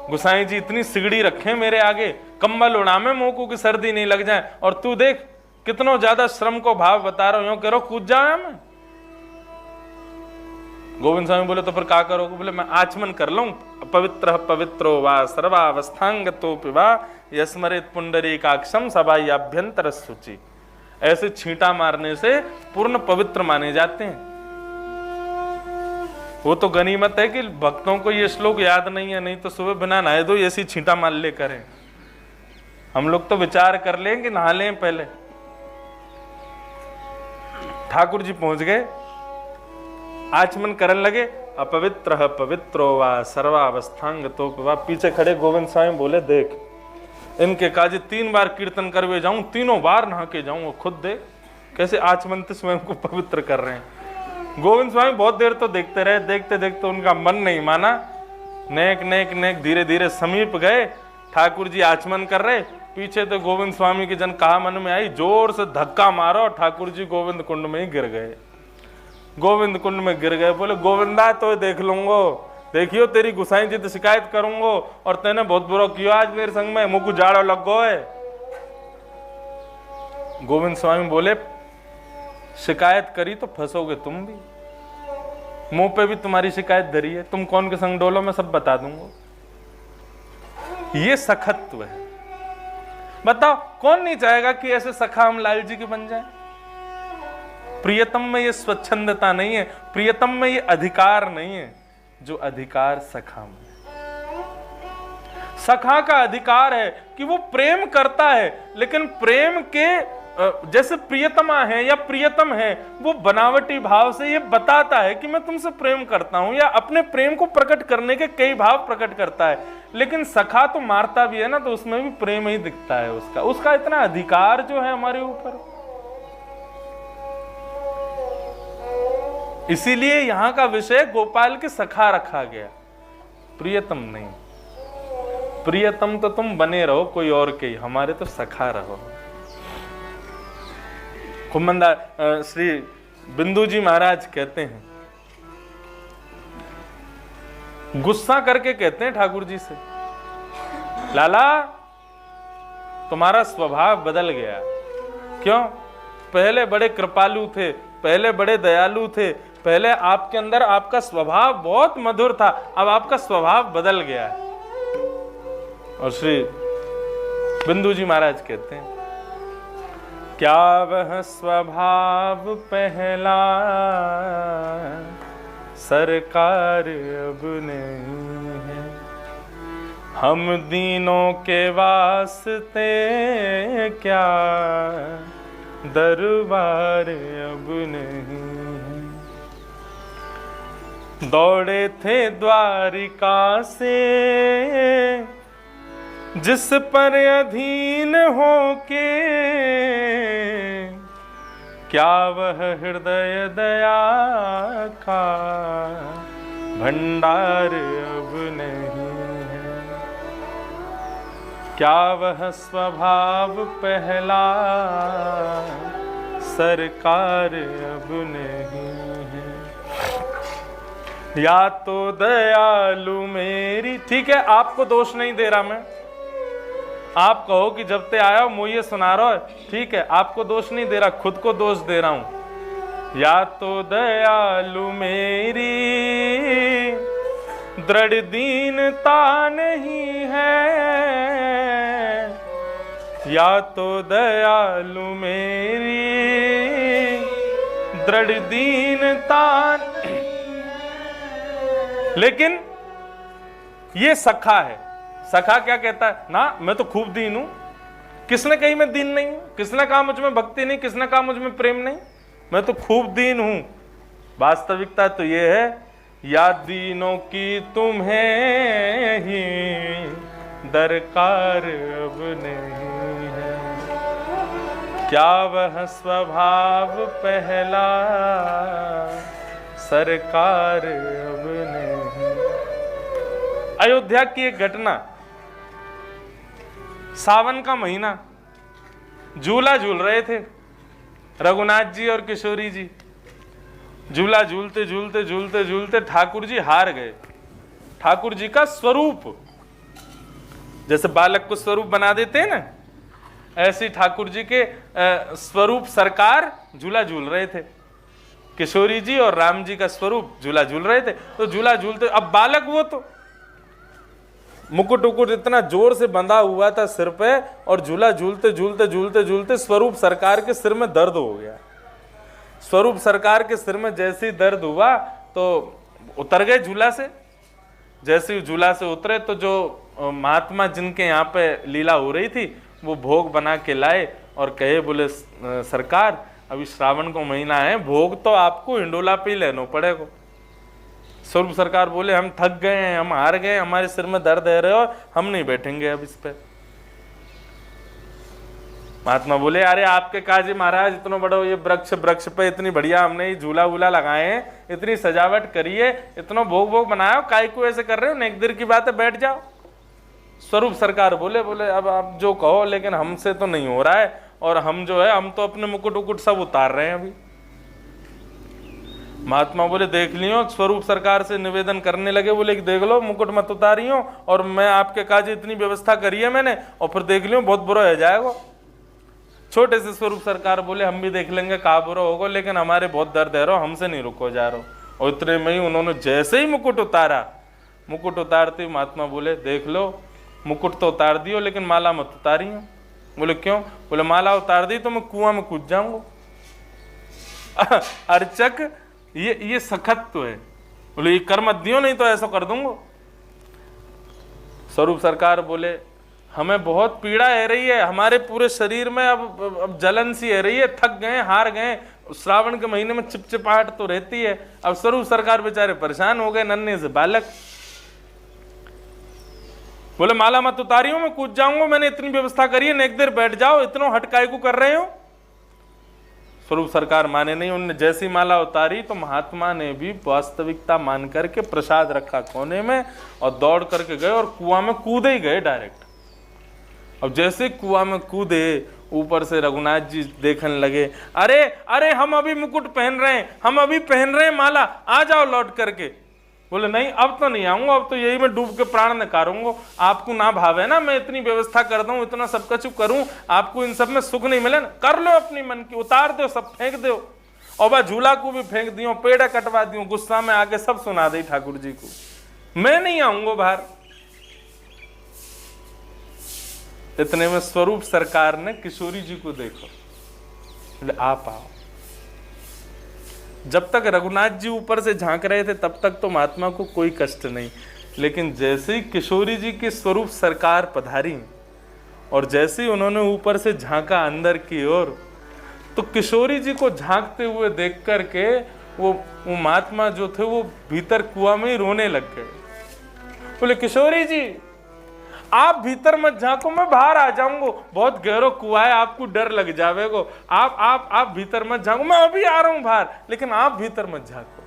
गुसाई जी इतनी सिगड़ी रखे मेरे आगे, कंबल उड़ामे मोकू की सर्दी नहीं लग जाए, और तू देख कितना ज्यादा श्रम को भाव बता रहा हूं, यूं कह रहा कूद जाए मैं। गोविंद स्वामी बोले तो फिर क्या करोगे? बोले मैं आचमन कर लूं, पवित्र पवित्रो वा सर्वावस्थांगतो पिबा यस्मरेत पुंडरीकाक्षम सबायाभ्यंतर शुचि। ऐसे छींटा मारने से पूर्ण पवित्र माने जाते हैं। वो तो गनीमत है कि भक्तों को ये श्लोक याद नहीं है, नहीं तो सुबह बिना नहाए दो ऐसी छींटा मार ले करें। हम लोग तो विचार कर लें कि नहा लें पहले। ठाकुर जी पहुंच गए, आचमन करने लगे। अपवित्र पवित्रो वा सर्वावस्थांग तो पीछे खड़े गोविंद स्वामी बोले देख इनके काजे 3 बार कीर्तन करवे जाऊं, 3 बार नहा के जाऊं, खुद देख कैसे आचमन से स्वयं को पवित्र कर रहे हैं। गोविंद स्वामी बहुत देर तो देखते रहे, देखते देखते उनका मन नहीं माना, नेक नेक नेक धीरे धीरे समीप गए। ठाकुर जी आचमन कर रहे, पीछे तो गोविंद स्वामी की जन कहा मन में आई, जोर से धक्का मारो, ठाकुर जी गोविंद कुंड में ही गिर गए। गोविंद कुंड में गिर गए। बोले गोविंदा तो देख लूंगो, देखियो तेरी गुसाई जी तो शिकायत करूंगो, और तेने बहुत बुरा किया आज मेरे संग में, मुझको जाड़ो लग गो है। गोविंद स्वामी बोले शिकायत करी तो फंसोगे तुम भी, मुंह पे भी तुम्हारी शिकायत धरी है, तुम कौन के संग डोलो मैं सब बता दूंगा। ये सखत्व है। बताओ कौन नहीं चाहेगा कि ऐसे सखा हम लाल जी के बन जाए। प्रियतम में ये स्वच्छंदता नहीं है, प्रियतम में ये अधिकार नहीं है जो अधिकार सखा में। सखा का अधिकार है कि वो प्रेम करता है, लेकिन प्रेम के जैसे प्रियतमा है या प्रियतम है, वो बनावटी भाव से ये बताता है कि मैं तुमसे प्रेम करता हूं, या अपने प्रेम को प्रकट करने के कई भाव प्रकट करता है। लेकिन सखा तो मारता भी है ना, तो उसमें भी प्रेम ही दिखता है उसका। उसका इतना अधिकार जो है हमारे ऊपर। इसीलिए यहां का विषय गोपाल के सखा रखा गया, प्रियतम नहीं। प्रियतम तो तुम बने रहो कोई और के, हमारे तो सखा रहो। खुमंदा श्री बिंदु जी महाराज कहते हैं, गुस्सा करके कहते हैं ठाकुर जी से, लाला तुम्हारा स्वभाव बदल गया। क्यों? पहले बड़े कृपालु थे, पहले बड़े दयालु थे, पहले आपके अंदर आपका स्वभाव बहुत मधुर था, अब आपका स्वभाव बदल गया है। और श्री बिंदु जी महाराज कहते हैं, क्या वह स्वभाव पहला सरकार अब नहीं है, हम दीनों के वास्ते क्या दरबार अब नहीं है। दौड़े थे द्वारिका से जिस पर अधीन होके, क्या वह हृदय दया का भंडार अब नहीं है, क्या वह स्वभाव पहला सरकार अब नहीं है। या तो दयालु मेरी, ठीक है आपको दोष नहीं दे रहा मैं, आप कहो कि जब ते आया मुझे सुना रहा है, ठीक है आपको दोष नहीं दे रहा, खुद को दोष दे रहा हूं। या तो दयालु मेरी दृढ़ दीनता नहीं है, या तो दयालु मेरी दृढ़ दीनता। लेकिन ये सखा है। सखा क्या कहता है ना, मैं तो खूब दीन हूं। किसने कही मैं दीन नहीं हूं? किसने कहा मुझ में भक्ति नहीं? किसने कहा मुझ में प्रेम नहीं? मैं तो खूब दीन हूं। वास्तविकता तो ये है, या दीनों की तुम्हें ही दरकार अब नहीं है, क्या वह स्वभाव पहला सरकार अब नहीं। अयोध्या की एक घटना सावन का महीना, झूला झूल रहे थे रघुनाथ जी और किशोरी जी। झूला झूलते झूलते झूलते झूलते ठाकुर जी हार गए। ठाकुर जी का स्वरूप, जैसे बालक को स्वरूप बना देते हैं ना, ऐसे ठाकुर जी के स्वरूप सरकार झूला झूल रहे थे। किशोरी जी और राम जी का स्वरूप झूला झूल रहे थे। तो झूला झूलते, अब बालक वो तो मुकुट उकुट इतना जोर से बंधा हुआ था सिर पे, और झूला झूलते झूलते झूलते झूलते स्वरूप सरकार के सिर में दर्द हो गया। स्वरूप सरकार के सिर में जैसे ही दर्द हुआ तो उतर गए झूला से। जैसे ही झूला से उतरे तो जो महात्मा जिनके यहाँ पे लीला हो रही थी वो भोग बना के लाए और कहे, बोले सरकार अभी श्रावण को महीना है, भोग तो आपको हिंडोला पे ही लेना पड़ेगा। स्वरूप सरकार बोले हम थक गए हैं, हम हार गए, हमारे सिर में दर्द है रहे हो, हम नहीं बैठेंगे अब इस पे। महात्मा बोले अरे आपके काजी महाराज, इतना बड़ा ये वृक्ष पे इतनी बढ़िया हमने झूला वूला लगाए हैं, इतनी सजावट करी है, इतना भोग भोग बनाया, काय को ऐसे कर रहे हो, नेक देर की बात है, बैठ जाओ। स्वरूप सरकार बोले अब आप जो कहो, लेकिन हमसे तो नहीं हो रहा है, और हम जो है हम तो अपने मुकुट उकुट सब उतार रहे हैं अभी। महात्मा बोले देख लियो, स्वरूप सरकार से निवेदन करने लगे, बोले कि देख लो मुकुट मत उतारियो, और मैं आपके काज इतनी व्यवस्था करी है मैंने, और फिर देख लियो बहुत बुरा हो जाएगा। छोटे से स्वरूप सरकार बोले हम भी देख लेंगे कहा बुरा होगा, लेकिन हमारे बहुत दर्द है, हमसे नहीं रुको जा रहा। और इतने में ही उन्होंने जैसे ही मुकुट उतारा, मुकुट उतारते महात्मा बोले देख लो मुकुट तो उतार दियो, लेकिन माला मत उतारियो। बोले क्यों? बोले माला उतार दी तो मैं कुआं में कूद जाऊंगा। अर्चक ये सखत तो है। बोले ये कर मत दियो, नहीं तो ऐसा कर दूंगा। स्वरूप सरकार बोले हमें बहुत पीड़ा है रही है, हमारे पूरे शरीर में अब जलन सी है रही है, थक गए, हार गए, श्रावण के महीने में चिपचिपाहट तो रहती है। अब स्वरूप सरकार बेचारे परेशान हो गए, नन्हे से बालक। बोले माला मत उतारियो, मैं कूद जाऊंगा, मैंने इतनी व्यवस्था करी है, एक देर बैठ जाओ, इतना हटकाई को कर रहे हो। स्वरूप सरकार माने नहीं, उन्होंने जैसी माला उतारी तो महात्मा ने भी वास्तविकता मान करके प्रसाद रखा कोने में और दौड़ करके गए और कुआं में कूदे ही गए डायरेक्ट। अब जैसे कुआं में कूदे, ऊपर से रघुनाथ जी देखने लगे, अरे अरे हम अभी मुकुट पहन रहे हैं, हम अभी पहन रहे हैं माला, आ जाओ लौट करके। बोले नहीं अब तो नहीं आऊंगा, अब तो यही मैं डूब के प्राण निकारूंगा। आपको ना भावे ना मैं इतनी व्यवस्था कर दूं, इतना सब कुछ करूं, आपको इन सब में सुख नहीं मिले, कर लो अपनी मन की, उतार दो, सब फेंक दो। और वह झूला को भी फेंक दियो, पेड़ कटवा दियो, गुस्सा में आके सब सुना दी ठाकुर जी को, मैं नहीं आऊंगा बाहर। इतने में स्वरूप सरकार ने किशोरी जी को देखो, बोले आप आओ। जब तक रघुनाथ जी ऊपर से झांक रहे थे तब तक तो महात्मा को कोई कष्ट नहीं, लेकिन जैसे ही किशोरी जी की स्वरूप सरकार पधारी और जैसे ही उन्होंने ऊपर से झांका अंदर की ओर, तो किशोरी जी को झांकते हुए देख करके वो महात्मा जो थे वो भीतर कुआं में ही रोने लग गए। बोले किशोरी जी आप भीतर मत झांको, मैं बाहर आ जाऊंगा, बहुत गहरा कुआं है, आपको डर लग जाएगा, आप भीतर मत झांको, मैं अभी आ रहा हूं बाहर, लेकिन आप भीतर मत झांको।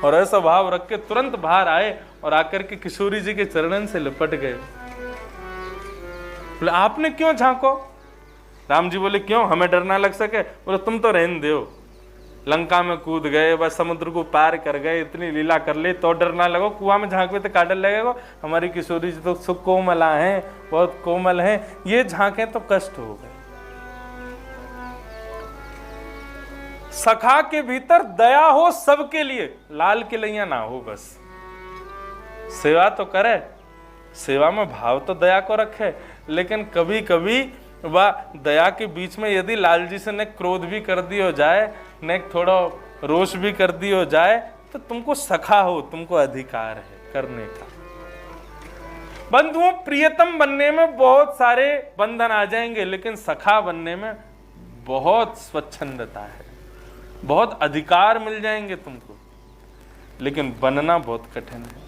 और ऐसा भाव रख के तुरंत बाहर आए और आकर के किशोरी जी के चरणन से लिपट गए। बोले आपने क्यों झांको? राम जी बोले क्यों, हमें डर ना लग सके? बोले तुम तो रहने दो, लंका में कूद गए, बस समुद्र को पार कर गए, इतनी लीला कर ली तो डर ना लगो, कुआं में झांकवे तो का डर लगेगा? हमारी किशोरी जी तो सुख कोमला हैं, बहुत कोमल हैं, ये झांके तो कष्ट हो गए। सखा के भीतर दया हो सबके लिए, लाल के लिए ना हो, बस सेवा तो करे, सेवा में भाव तो दया को रखे, लेकिन कभी कभी वह दया के बीच में यदि लाल जी से ने क्रोध भी कर दी हो जाए, ने थोड़ा रोष भी कर दी हो जाए, तो तुमको सखा हो, तुमको अधिकार है करने का। बंधुओं प्रियतम बनने में बहुत सारे बंधन आ जाएंगे, लेकिन सखा बनने में बहुत स्वच्छंदता है, बहुत अधिकार मिल जाएंगे तुमको, लेकिन बनना बहुत कठिन है।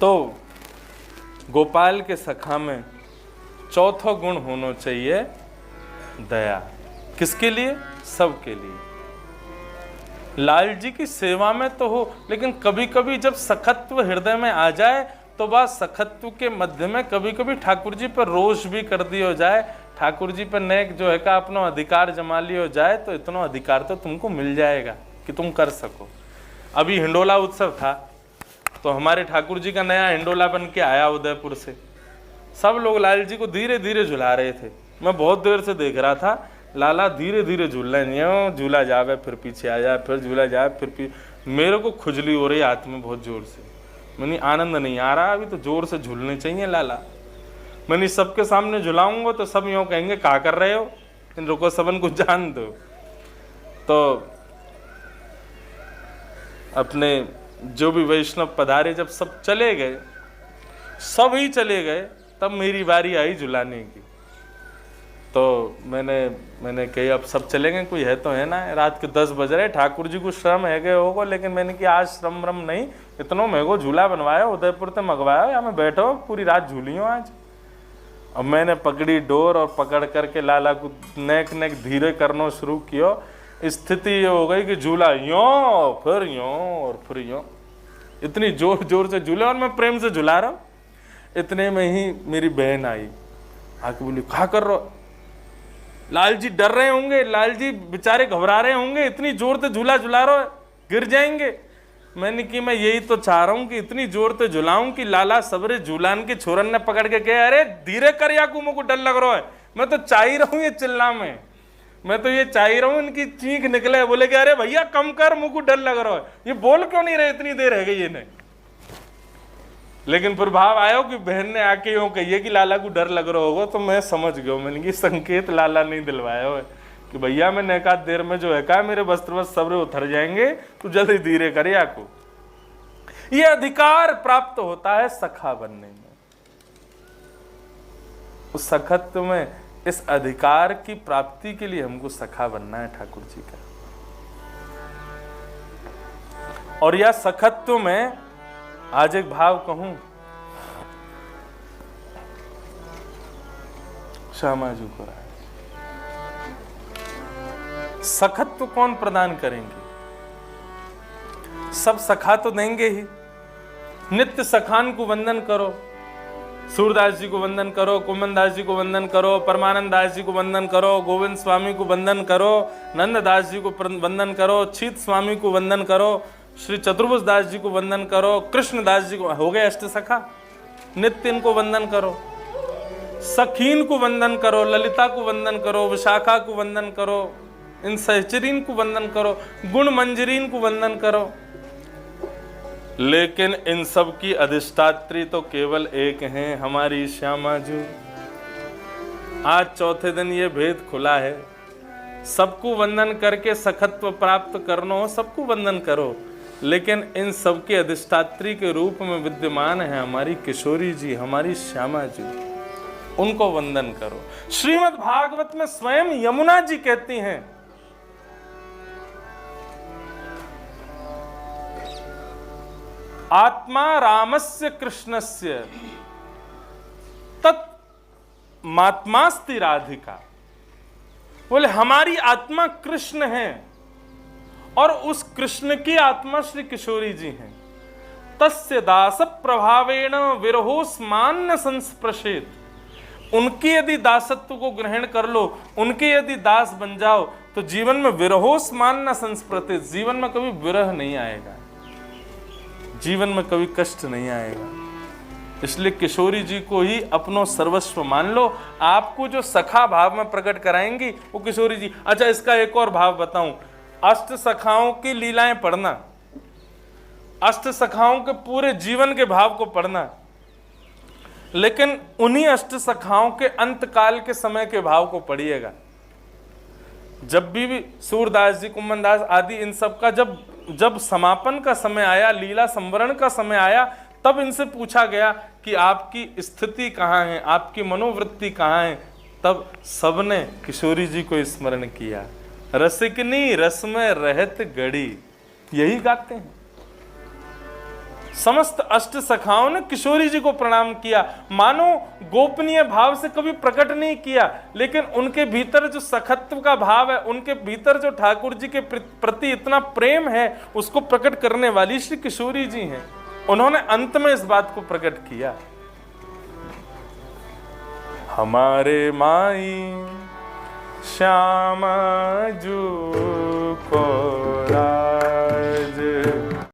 तो गोपाल के सखा में चौथा गुण होना चाहिए दया। किसके लिए? सबके लिए। लाल जी की सेवा में तो हो, लेकिन कभी कभी जब सखत्व हृदय में आ जाए तो बात सखत्व के मध्य में कभी कभी ठाकुर जी पर रोष भी कर दियो जाए, ठाकुर जी पर नेक जो है का अपना अधिकार जमा लियो जाए, तो इतना अधिकार तो तुमको मिल जाएगा कि तुम कर सको। अभी हिंडोला उत्सव था तो हमारे ठाकुर जी का नया हिंडोला बन के आया उदयपुर से। सब लोग लाल जी को धीरे धीरे झुला रहे थे। मैं बहुत देर से देख रहा था, लाला धीरे धीरे झूल रहे हैं, झूला जावे फिर पीछे आ जाए, फिर झूला जाए फिर पीछे। मेरे को खुजली हो रही हाथ में बहुत जोर से। मैंने आनंद नहीं आ रहा, अभी तो जोर से झूलने चाहिए लाला। मैंने सबके सामने झुलाऊंगा तो सब यूँ कहेंगे क्या कर रहे हो, इन रुको सबन को जान दो। तो अपने जो भी वैष्णव पधारे जब सब चले गए, सब ही चले गए, तब मेरी बारी आई झुलाने की। तो मैंने कही अब सब चलेंगे, कोई है तो है ना। रात के 10 बज रहे, ठाकुर जी को श्रम है गए होगा, लेकिन मैंने कि आज श्रम रम नहीं, इतना मेरे झूला बनवाया उदयपुर से मंगवाया, या मैं बैठो पूरी रात झूलियो आज। अब मैंने पकड़ी डोर और पकड़ करके लाला को नेक नेक धीरे करना शुरू किया। स्थिति ये हो गई कि झूला यों फिर यों और फिर यों, इतनी जोर जोर से झूले और मैं प्रेम से झुला रहा हूँ। इतने में ही मेरी बहन आई, आके बोली क्या कर रहे हो? लाल जी डर रहे होंगे, लाल जी बेचारे घबरा रहे होंगे, इतनी जोर से झूला झुला रहे हो, गिर जाएंगे। मैंने कि मैं यही तो चाह रहा हूँ कि इतनी जोर से झुलाऊं कि लाला सबरे झूलान के छोरन ने पकड़ के कहे अरे धीरे कर याकू, मुझको डर लग रहा है। मैं तो चाह ही रहा हूँ ये चिल्ला में, मैं तो ये चाह ही रहा हूँ इनकी चीख निकले, बोले कि अरे भैया कम कर, मुझको डर लग रहा है। ये बोल क्यों नहीं रहे, इतनी देर रह गई इन्हें। लेकिन फिर भाव आयो कि बहन ने आके यूं कहिए कि लाला को डर लग रहा होगा, तो मैं समझ गया। मैंने कि संकेत लाला नहीं दिलवाया हो कि भैया मैं नेकात देर में जो है का मेरे वस्त्र वस्त्र सबरे उतर जाएंगे, तो जल्दी धीरे करे आको। ये अधिकार प्राप्त होता है सखा बनने में। उस सखत्व में, इस अधिकार की प्राप्ति के लिए हमको सखा बनना है ठाकुर जी का। और यह सखत्व में आज एक भाव कहूं, श्यामा जी को सखत्व कौन प्रदान करेंगे? सब सखा तो देंगे ही। नित्य सखान को वंदन करो, सूरदास जी को वंदन करो, कुमन दास जी को वंदन करो, परमानंद दास जी को वंदन करो, गोविंद स्वामी को वंदन करो, नंद दास जी को वंदन करो, छीत स्वामी को वंदन करो, श्री चतुर्भुज दास जी को वंदन करो, कृष्ण दास जी को, हो गए अष्ट सखा। नित्य इनको वंदन करो, सखीन को वंदन करो, ललिता को वंदन करो, विशाखा को वंदन करो, इन सहचरीन को वंदन करो, गुण मंजरीन को वंदन करो। लेकिन इन सब की अधिष्ठात्री तो केवल एक हैं, हमारी श्यामा जी। आज चौथे दिन ये भेद खुला है। सबको वंदन करके सखत्व प्राप्त करना हो, सबको वंदन करो, लेकिन इन सबके अधिष्ठात्री के रूप में विद्यमान है हमारी किशोरी जी, हमारी श्यामा जी, उनको वंदन करो। श्रीमद् भागवत में स्वयं यमुना जी कहती हैं, आत्मा रामस्य कृष्णस्य तत् मात्मास्ति राधिका। बोले हमारी आत्मा कृष्ण है और उस कृष्ण की आत्मा श्री किशोरी जी हैं। तस्य दास प्रभावेण विरहोस्मान्न संस्पृशेत। उनकी यदि दासत्व को ग्रहण कर लो, उनके यदि दास बन जाओ, तो जीवन में विरहोस्मान्न संस्पृशेत, जीवन में कभी विरह नहीं आएगा, जीवन में कभी कष्ट नहीं आएगा। इसलिए किशोरी जी को ही अपनो सर्वस्व मान लो। आपको जो सखा भाव में प्रकट कराएंगी वो किशोरी जी। अच्छा, इसका एक और भाव बताऊं, अष्ट सखाओं की लीलाएं पढ़ना, अष्ट सखाओं के पूरे जीवन के भाव को पढ़ना, लेकिन उन्हीं अष्ट सखाओं के अंतकाल के समय के भाव को पढ़िएगा। जब भी सूरदास जी, कुमन दास आदि, इन सब का जब समापन का समय आया, लीला संवरण का समय आया, तब इनसे पूछा गया कि आपकी स्थिति कहाँ है, आपकी मनोवृत्ति कहाँ है, तब सबने किशोरी जी को स्मरण किया। रसिकनी रस में रहत गड़ी, यही गाते हैं। समस्त अष्ट सखाओं ने किशोरी जी को प्रणाम किया, मानो गोपनीय भाव से कभी प्रकट नहीं किया, लेकिन उनके भीतर जो सखत्व का भाव है, उनके भीतर जो ठाकुर जी के प्रति इतना प्रेम है, उसको प्रकट करने वाली श्री किशोरी जी हैं। उन्होंने अंत में इस बात को प्रकट किया, हमारे माई श्यामा जू को